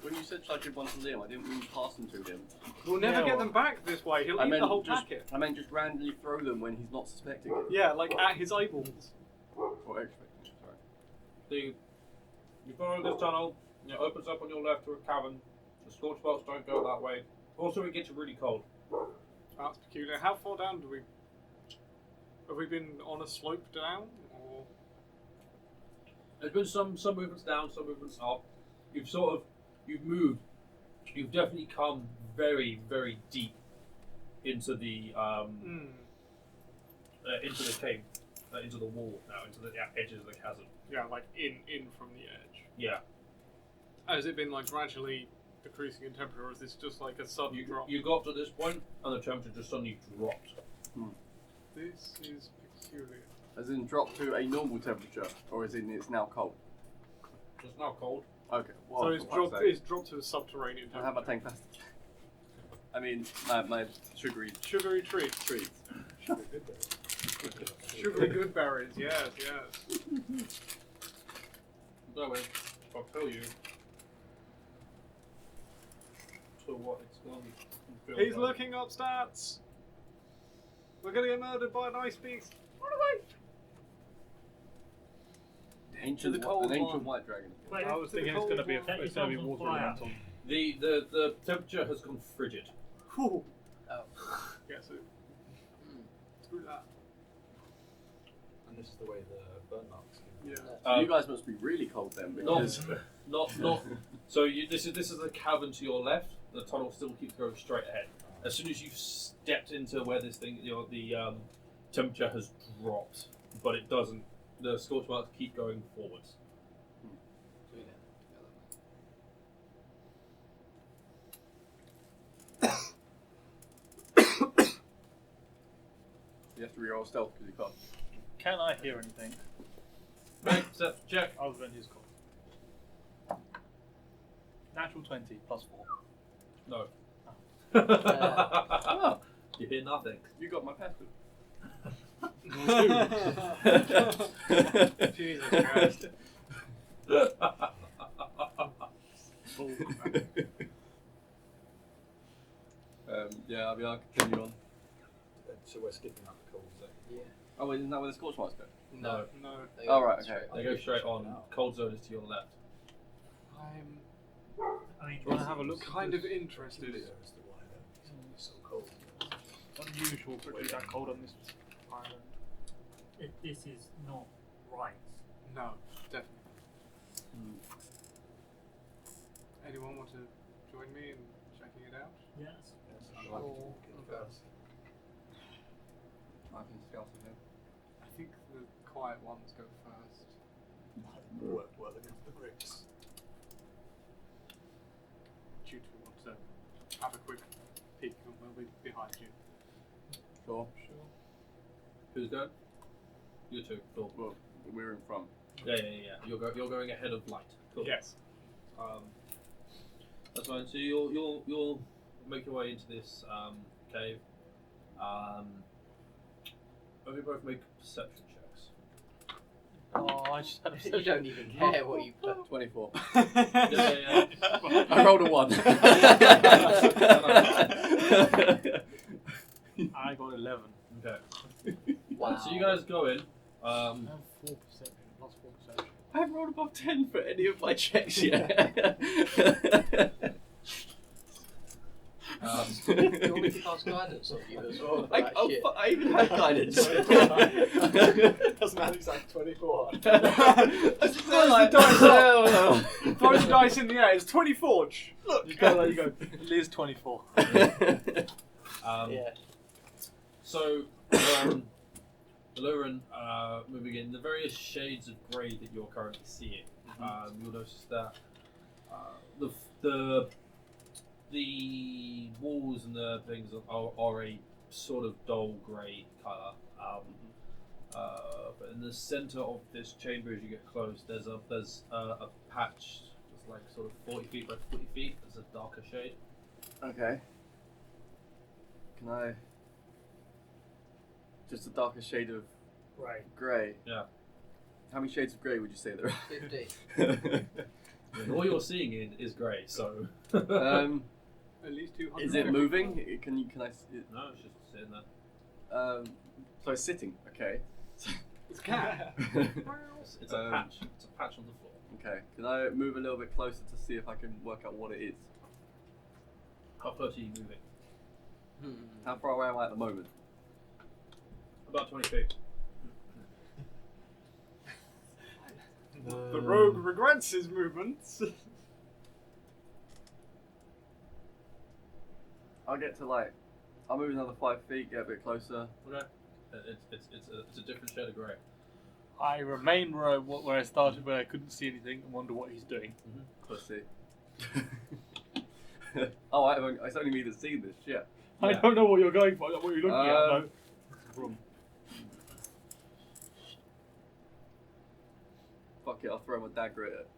When you said I did one to Liam, I didn't mean pass them to him. We'll never Yeah, get well- them back this way. He'll I eat meant the whole just, packet. I meant just randomly throw them when he's not suspecting it. Yeah, like at his eyeballs. Or expecting it, sorry. So you follow this tunnel. It opens up on your left to a cavern. The scorch marks don't go that way. Also, it gets really cold. That's peculiar. How far down do we? Have we been on a slope down? Or There's been some movements down, some movements up. You've moved. You've definitely come very, very deep into the cave, into the wall now, into the edges of the chasm. yeah, like in from the edge. Yeah. Has it been like gradually decreasing in temperature, or is this just like a sudden drop? You got to this point, and the temperature just suddenly dropped. This is peculiar. As in drop to a normal temperature, or as in it's now cold? It's now cold. Okay. Well, So it's dropped to a subterranean temperature. How about tank fast? I mean, my sugary Sugary treat. treats. Sugary good berries, yes, yes. No way. I'll tell you. To what it's going to feel He's like. looking up stats. We're gonna get murdered by an ice beast. Run away! Ancient, the cold an ancient one. white dragon. Wait, I was thinking it's gonna be Set it's gonna be yourself on water fire. elemental. The temperature has gone frigid. Whew. Oh. Yeah, so screw that. And this is the way the burn marks can Yeah. So you guys must be really cold then, because Not. So this is a cavern to your left. The tunnel still keeps going straight ahead. As soon as you've stepped into where this thing, the temperature has dropped, but it doesn't. The scorch marks keep going forwards. So, yeah, you have to reroll stealth because you can't. Can I hear anything Make step check. other than his call? Natural 20 plus 4. No. Oh, You hear nothing. you got my password. Jesus Christ. Yeah, I mean, I'll continue on. So we're skipping out the cold zone. yeah. Oh, isn't that where the scorch marks go? No. No. They Oh, go right, straight okay. up. They go straight on. Cold zone is to your left. I'm I mean, want to have a look. this- Kind of interested. Peculiar as to why it's so cold. Unusual for it to be that cold on this island. This is not right. No, definitely. Hmm. Anyone want to join me in checking it out? Yes. I'd like to go first. I can stealth with him. I think the quiet ones go first. Work well against the Gricks. Do you two want to have a quick peek and we'll be behind you? Sure. Who's going? You two. Cool. Well, we're in front. Yeah. You're going ahead of light. Cool. Yes. That's fine. So you'll make your way into this cave. Maybe both make perception checks. Oh, I just had a You don't even care what you put. 24. Yeah. I rolled a 1. I got 11. Okay. Wow. So you guys go in. I have 4 perception, plus 4 perception. I haven't rolled above 10 for any of my checks yet. You want me to cast guidance on you as well? for that shit? I even had guidance. Doesn't matter, it's like 24. Throws the dice up. Throws the dice in the air. It's 24. Look. You go there, you go. It is 24. Yeah. So, Lauren, moving in, the various shades of grey that you're currently seeing, you'll notice that the walls and the things are a sort of dull grey colour. But in the centre of this chamber, as you get close, there's a patch that's like sort of 40 feet by 40 feet. There's a darker shade. Okay. Can I... Just a darker shade of Right. grey? Yeah. How many shades of grey would you say there 50. are? And all you're seeing is grey, so... At least 200. Is it moving? Can I see it? No, it's just sitting there. So it's sitting, okay. It's a cat. It's a patch. It's a patch on the floor. Okay. Can I move a little bit closer to see if I can work out what it is? How close are you moving? How far away am I at the moment? About 20 feet. The rogue regrets his movements. I'll get to like... I'll move another 5 feet, get a bit closer. Okay. It's a different shade of grey. I remain where I started, where I couldn't see anything, and wonder what he's doing. Let's see. Oh, it's only me that's seen this. Shit. I Yeah. don't know what you're going for. What you're looking at, though. Room. Fuck it, I'll throw my dagger at it.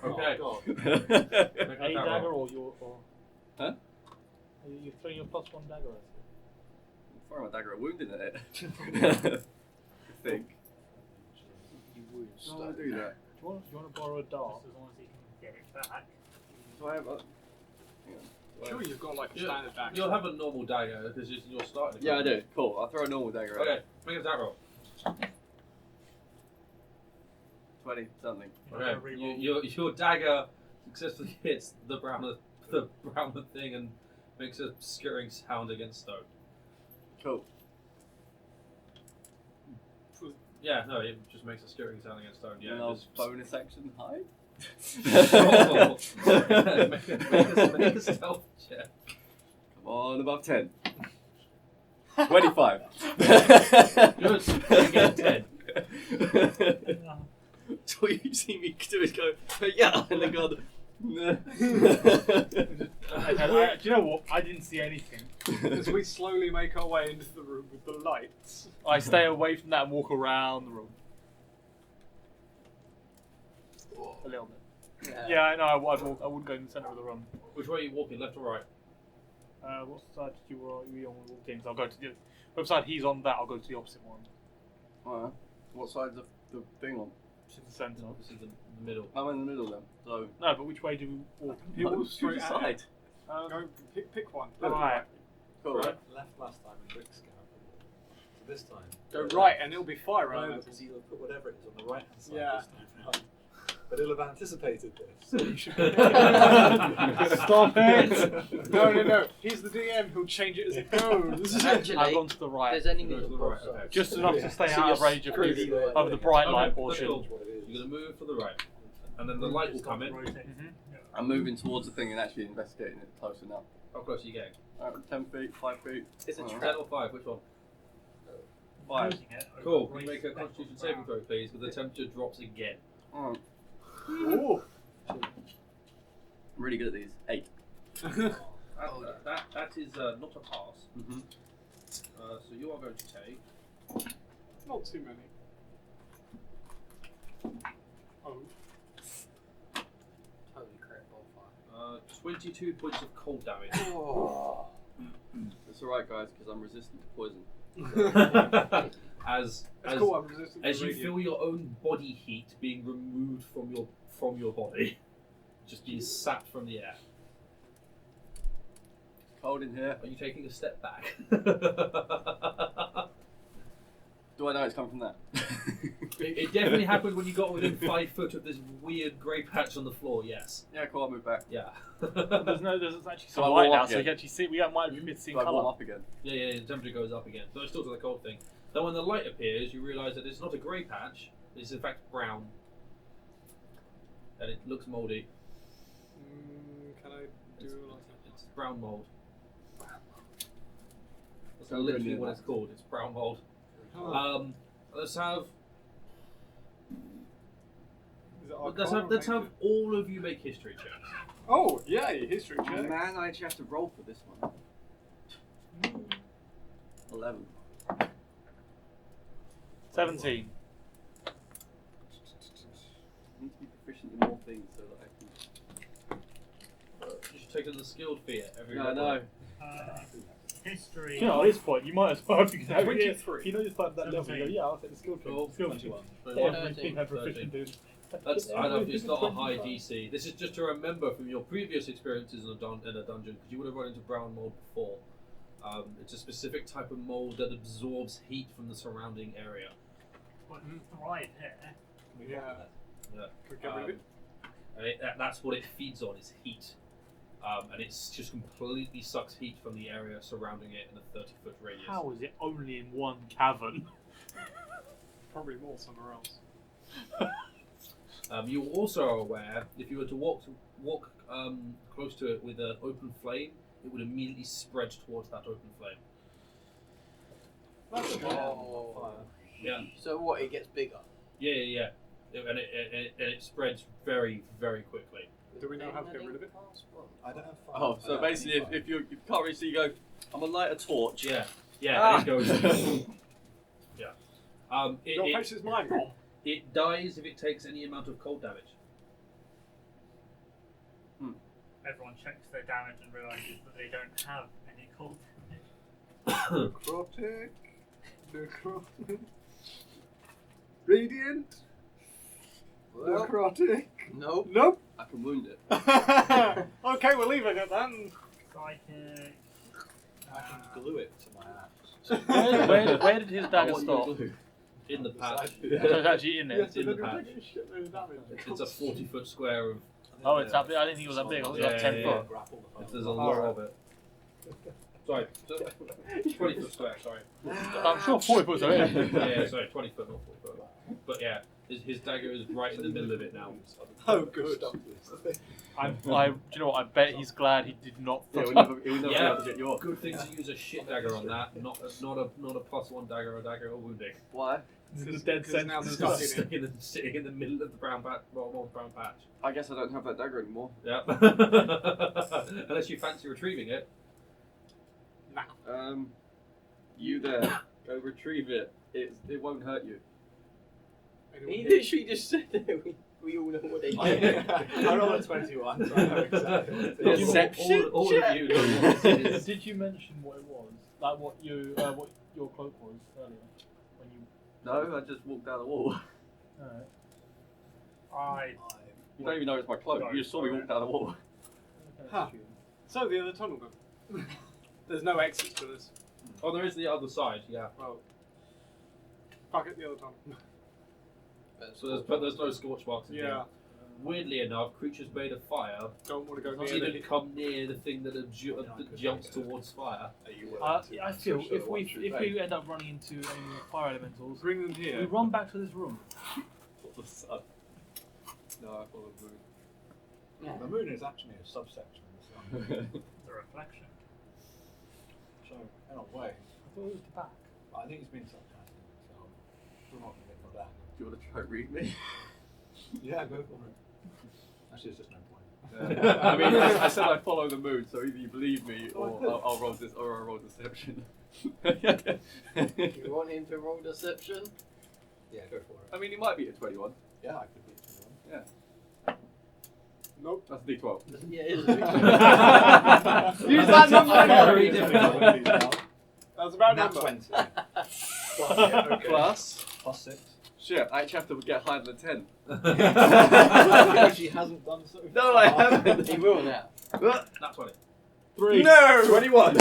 Okay. Oh, God. Make A attack roll. dagger or your. Or... Huh? You're throwing your +1 dagger at it. Throw my dagger at wounding at it. I think. You would I want to do that. Do you want to borrow a dart? Just as long as you can get it back. Do I have a... Hang on. Do I Sure, have- you've got like a Yeah, standard dagger. You'll have a normal dagger because you're starting. Yeah, I do. Cool. I'll throw a normal dagger at Okay, it. make an attack roll. 20 something. Okay, Reroll. your dagger successfully hits the brown thing and makes a skirring sound against stone. Cool. Yeah, no, it just makes a skirring sound against stone. Yeah, And I'll just bonus action hide. Oh. make a stealth check. Come on, above 10. 25. Good. You get 10. So all you see me do is go, yeah, and then go, Do you know what? I didn't see anything. As we slowly make our way into the room with the lights. I stay away from that and walk around the room. A little bit. Yeah, I know. I wouldn't go in the centre of the room. Which way are you walking, left or right? What side did you on when we walked in? 'Cause I'll go to the. Which side he's on that, I'll go to the opposite one. Alright. What side's the thing on? To the centre. This is the middle. I'm in the middle then. So, No, but which way do we walk? You walk you straight at decide. it. Go pick one. Alright. Cool. Right. Left last time and Gricks came up. So this time. Go right, and it'll be fire No, around. because you'll put whatever it is on the right hand side Yeah. this time round. But he'll have anticipated this. So you should Stop it! No. He's the DM who'll change it as it goes. I've Actually, gone to the right. there's enemies Go to on the both right, okay. sides. Just enough to stay So out of you're range of screwed the, either way. of the bright Okay, light that's portion. cool. what it is. You're going to move to the right. And then the light will come in. I'm moving towards the thing and actually investigating it closer now. How close are you getting? 10 feet, 5 feet. It's a Alright. 10 or 5, which one? 5. Cool. Can you make a constitution saving throw, please? Because the temperature drops again. Alright. Ooh. I'm really good at these. 8. That is not a pass. Mm-hmm. So you are going to take. Not too many. Oh. Holy crap, bonfire. 22 points of cold damage. Oh. It's alright, guys, because I'm resistant to poison. as It's cool, I'm resistant as to you radiant. feel your own body heat being removed from your body, just being sapped from the air. Cold in here. Are you taking a step back? Do I know it's come from that? It definitely happened when you got within 5 foot of this weird grey patch on the floor. Yes. Yeah, cool, I'll move back. Yeah. There's actually So I some light warm now, up so you again. can actually see. We might be seeing Do I warm colour. up again? Yeah, the temperature goes up again. But it's still to the cold thing. Then when the light appears, you realise that it's not a grey patch, it's in fact brown. And it looks mouldy. Can I do like It's brown mould. That's Don't literally ruin what that. it's called, it's brown mould. a... Let's have Is it let's Arcana have or let's have Nature? all of you make history checks. Oh, yay, history Oh, check. man, I actually have to roll for this one. 11. 17. I need to be proficient in more things so that I can... You should take it as a skilled feat every No, level. no. History. You know, at this point, you might as well. Because 23. You know, you start that level, you go, 17. yeah, I'll take the skill check. Cool. Skill 21. Everything had proficient, dude. That's, I know it's not a high DC. This is just to remember from your previous experiences in a dungeon, because you would have run into brown mold before. It's a specific type of mold that absorbs heat from the surrounding area. But right here. Yeah. Yeah. Can we get rid of it? And that's what it feeds on, is heat. And it's just completely sucks heat from the area surrounding it in a 30-foot radius. How is it only in one cavern? Probably more somewhere else. You also are aware, if you were to walk close to it with an open flame, it would immediately spread towards that open flame. That's okay. Oh. Yeah. So what? It gets bigger. Yeah. And it spreads very, very quickly. Do we know how to get rid of it? I don't have fire. Oh, I so don't basically, have if you can't really see, you go, I'm gonna light a torch. Yeah, yeah, Ah. and it goes. Yeah. Your face is mine, Mom. It dies if it takes any amount of cold damage. Everyone checks their damage and realizes that they don't have any cold Necrotic. Necrotic. Radiant. Well, Necrotic. nope. Nope. I can wound it. Okay, we're leaving it then. Psychic. I can glue it to my axe. Where did his I dagger want you to stop? glue. In the patch. So it's actually in there. Yes, in but the then patch. you're taking a shitload of damage. It's a 40-foot square of. Oh, it's that big. I didn't think it was that big. I thought it was like 10 Yeah, foot. There's a lot of it. Sorry, 20-foot square. Sorry. I'm sure 40 foot's okay. Yeah, sorry, 20 foot, not 40 foot. But yeah, his dagger is right in the middle of it now. Oh, good. Do you know what? I bet he's glad he did not. Yeah, fuck we'll up. never, he'll never Yeah. be able to get you off. Good thing to use a shit dagger on that, not a +1 dagger or dagger or wounding. Why? It's dead Because now sentence. they're stuck in it. Sitting in the middle of the brown patch, brown patch. I guess I don't have that dagger anymore. Yep. Unless you fancy retrieving it. You there? Go retrieve it. It won't hurt you. Anyone He here? literally just said that we all know what they do. I rolled a 21, so I know exactly what it is. Deception all of check. you know what it is. Did you mention what it was? Like what your cloak was earlier when you? No, I just walked down the wall. I You don't even know it's my cloak. You just saw me walk down the wall. Huh. So the other tunnel then. There's no exit for this. Oh, there is the other side, yeah. Well, fuck it, the other tunnel. So there's no scorch marks in here. Yeah. Weirdly enough, creatures made of fire Don't want to go near didn't it. come near the thing that jumps towards fire. Are you willing to I feel switch to if the we one through if vein? we end up running into any more fire elementals, Bring them we here. run back to this room. The sun. No, I follow the moon. Yeah. The moon is actually a subsection of the sun. the reflection. So, in a way, I thought it was the back. I think it's been sarcastic, so we're not going to get no down. Do you want to try and read me? Yeah, go for it. Actually, there's just no point. I mean, I said I follow the moon, so either you believe me or I'll roll this, or I'll roll deception. You want him to roll deception? Yeah, go for it. I mean, it might be a 21. Yeah, I could be 21. Yeah, Nope. that's a D12. Yeah, it is. Use that number. Very difficult. That's about Nat number. 20. Well, yeah, okay. Plus. Plus 6. Shit, I actually have to get higher than 10. Which he hasn't done so far. No, I haven't. He will now. Not 20. 3. No! 21!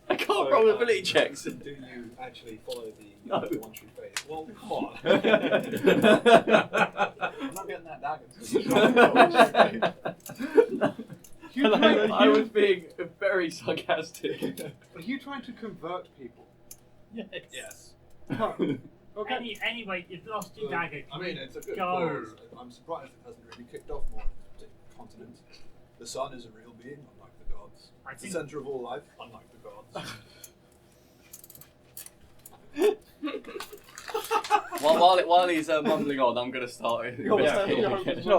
I can't roll ability checks. Do you actually follow the No. one true faith? Well, come on. I'm not getting that dagger. I was being very sarcastic. Are you trying to convert people? Yes. Yes. Huh. Okay. Anyway, you've lost your dagger. I mean, it's a good Go. cause. I'm surprised it hasn't really kicked off more on this particular continent. The sun is a real being, unlike the gods. I It's the think centre of all life, unlike the gods. While he's mumbling on, I'm going to start it. No,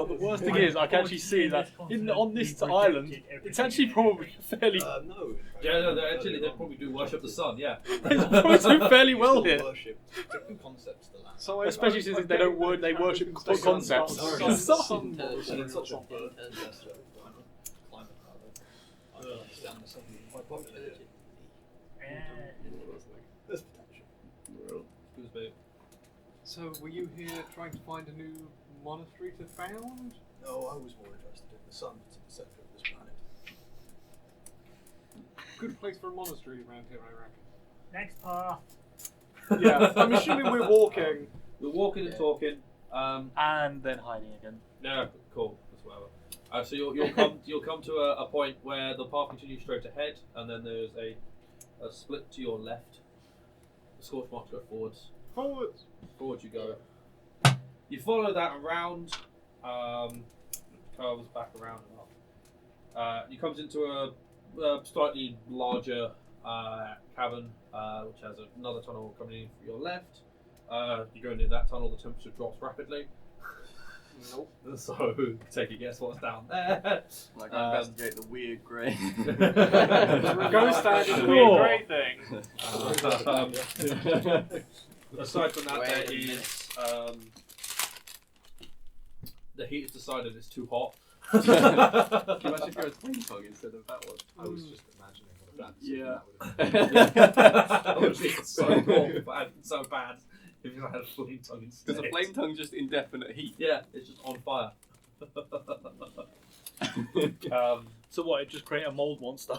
the worst thing is I can actually see that on this island, it's actually probably fairly No. in fact, Yeah, no, they probably do worship the sun, yeah. it's probably doing fairly well Still here. worship different concepts to land. So Especially since they don't they worship concepts. Sun. And it's such a climate rather. I don't understand the sun being quite popular here. There's potential. Who's big? So, were you here trying to find a new monastery to found? No, I was more interested in the sun. It's at the centre of this planet. Good place for a monastery around here, I next path. reckon. Yeah, I'm assuming we're walking. We're walking and talking. And then hiding again. No, cool. That's whatever. So you'll come to a point where the path continues straight ahead, and then there's a split to your left. The scorch marks go forwards. Forwards. Forward you go. You follow that around. Curves back around and up. You comes into a slightly larger cavern, which has another tunnel coming in for your left. You go into that tunnel, the temperature drops rapidly. Nope. So take a guess what's down there. Like investigate the weird grey. Go stand in the Cool. weird grey thing. Aside from that, Wait there a is minute. the heat has decided it's too hot. Can you imagine if you're a flame tongue instead of that one? I was just imagining what a fantasy Yeah. that would have been. That would be so cool, but so bad if you had a flame tongue instead. Because a flame tongue just indefinite heat. Yeah, it's just on fire. So what? It just create a mould monster.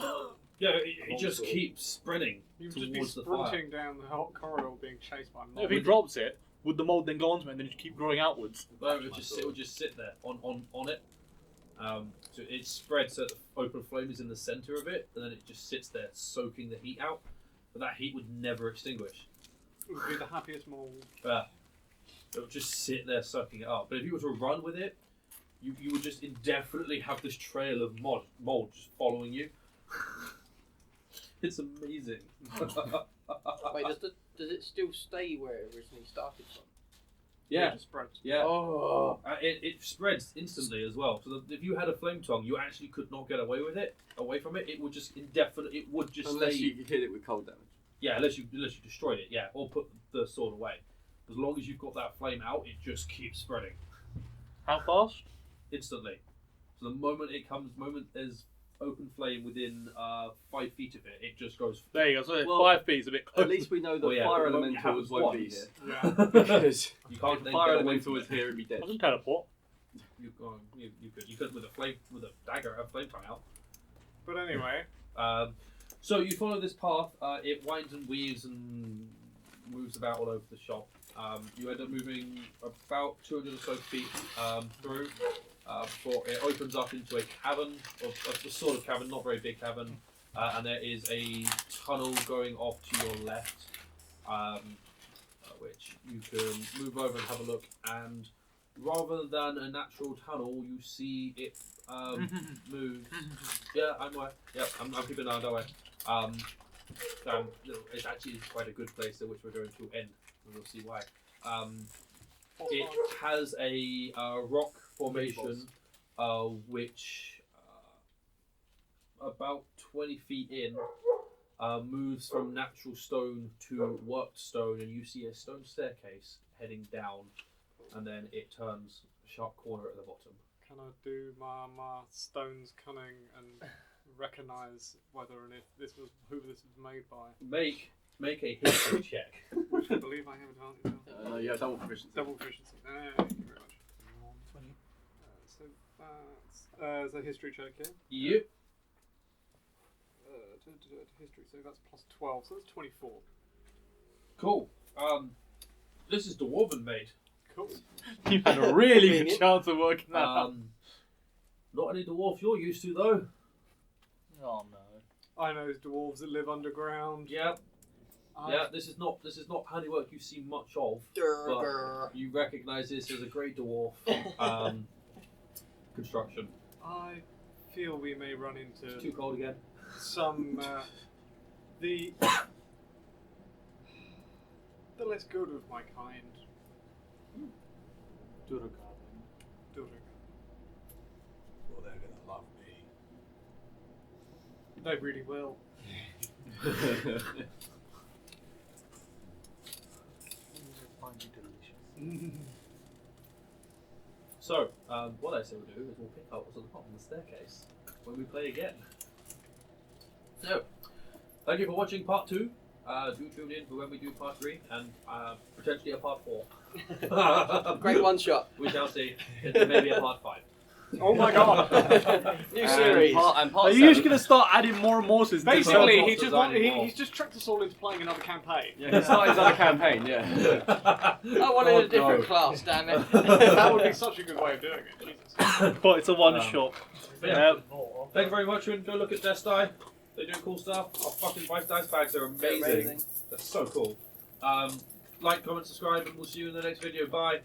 Yeah, it just keeps spreading You would just be towards the fire. sprinting down the hot corridor being chased by If mobs. he drops it, would the mould then go onto it and then just keep growing outwards? No, it would just sit there on it. So it spreads so the open flame is in the center of it, and then it just sits there soaking the heat out. But that heat would never extinguish. It would be the happiest mold. It would just sit there sucking it up. But if you were to run with it, you would just indefinitely have this trail of mold just following you. It's amazing. Wait, does it still stay where it originally started from? Yeah, It just spreads. yeah. Oh. It spreads instantly as well. So that if you had a flame tongue, you actually could not get away from it. It would just indefinitely. It would just Unless stay. you hit it with cold damage. Yeah, unless you destroyed it. Yeah, or put the sword away. As long as you've got that flame out, it just keeps spreading How fast? instantly. So the moment there's open flame within 5 feet of it, it just goes. There you go. So Well, 5 feet is a bit close. At least we know that Well, yeah, fire but it only elementals happens won't be once. here. Yeah. Because You can't if then fire get away elemental from was it. here, it'd be dead. I can teleport. You could with a dagger, a flame tongue out. But anyway, So you follow this path. It winds and weaves and moves about all over the shop. You end up moving about 200 or so feet through before it opens up into a cavern, or a sort of cavern, not very big cavern, and there is a tunnel going off to your left, which you can move over and have a look. And rather than a natural tunnel, you see it move. Yeah, I'm aware. Yep, I'm keeping an eye on that way. It's actually quite a good place at which we're going to end. And we'll see why. It has a rock formation which about 20 feet in moves from natural stone to worked stone, and you see a stone staircase heading down, and then it turns a sharp corner at the bottom. can I do my stones cunning and recognise whether and if this was who this was made by? Make a history check. Which I believe I have advantage on. No, yeah, double proficiency. Double proficiency. Thank you very much. 20. So that's the history check here. Yep. History, so that's plus 12, so that's 24. Cool. This is dwarven made. Cool. You had a really good chance of working that out. Not any dwarf you're used to though. Oh no. I know dwarves that live underground. Yeah. Yeah, this is not handiwork you see much of, but you recognise this as a great dwarf construction. I feel we may run into It's too cold again. some the less good of my kind. Durga. Well, they're gonna love me. They really will. So, what I say we'll do is we'll pick up what's on the bottom of the staircase when we play again. So, thank you for watching part 2. Do tune in for when we do part 3 and potentially a part 4. Great one shot. We shall see. It may be a part 5. Oh my god! New series. And part Are you just 7. going to start adding more and more to this? Basically, Different he just monsters anymore. he's just tricked us all into playing another campaign. Yeah, he started his other campaign, yeah. I wanted Oh, a different no. class, damn it. That would be such a good way of doing it. Jesus. But it's a one shot. But yeah, Yeah. thank you very much, and go look at Death Die. They're doing cool stuff. Our fucking dice bags are amazing. Amazing. They're so cool. Like, comment, subscribe, and we'll see you in the next video. Bye.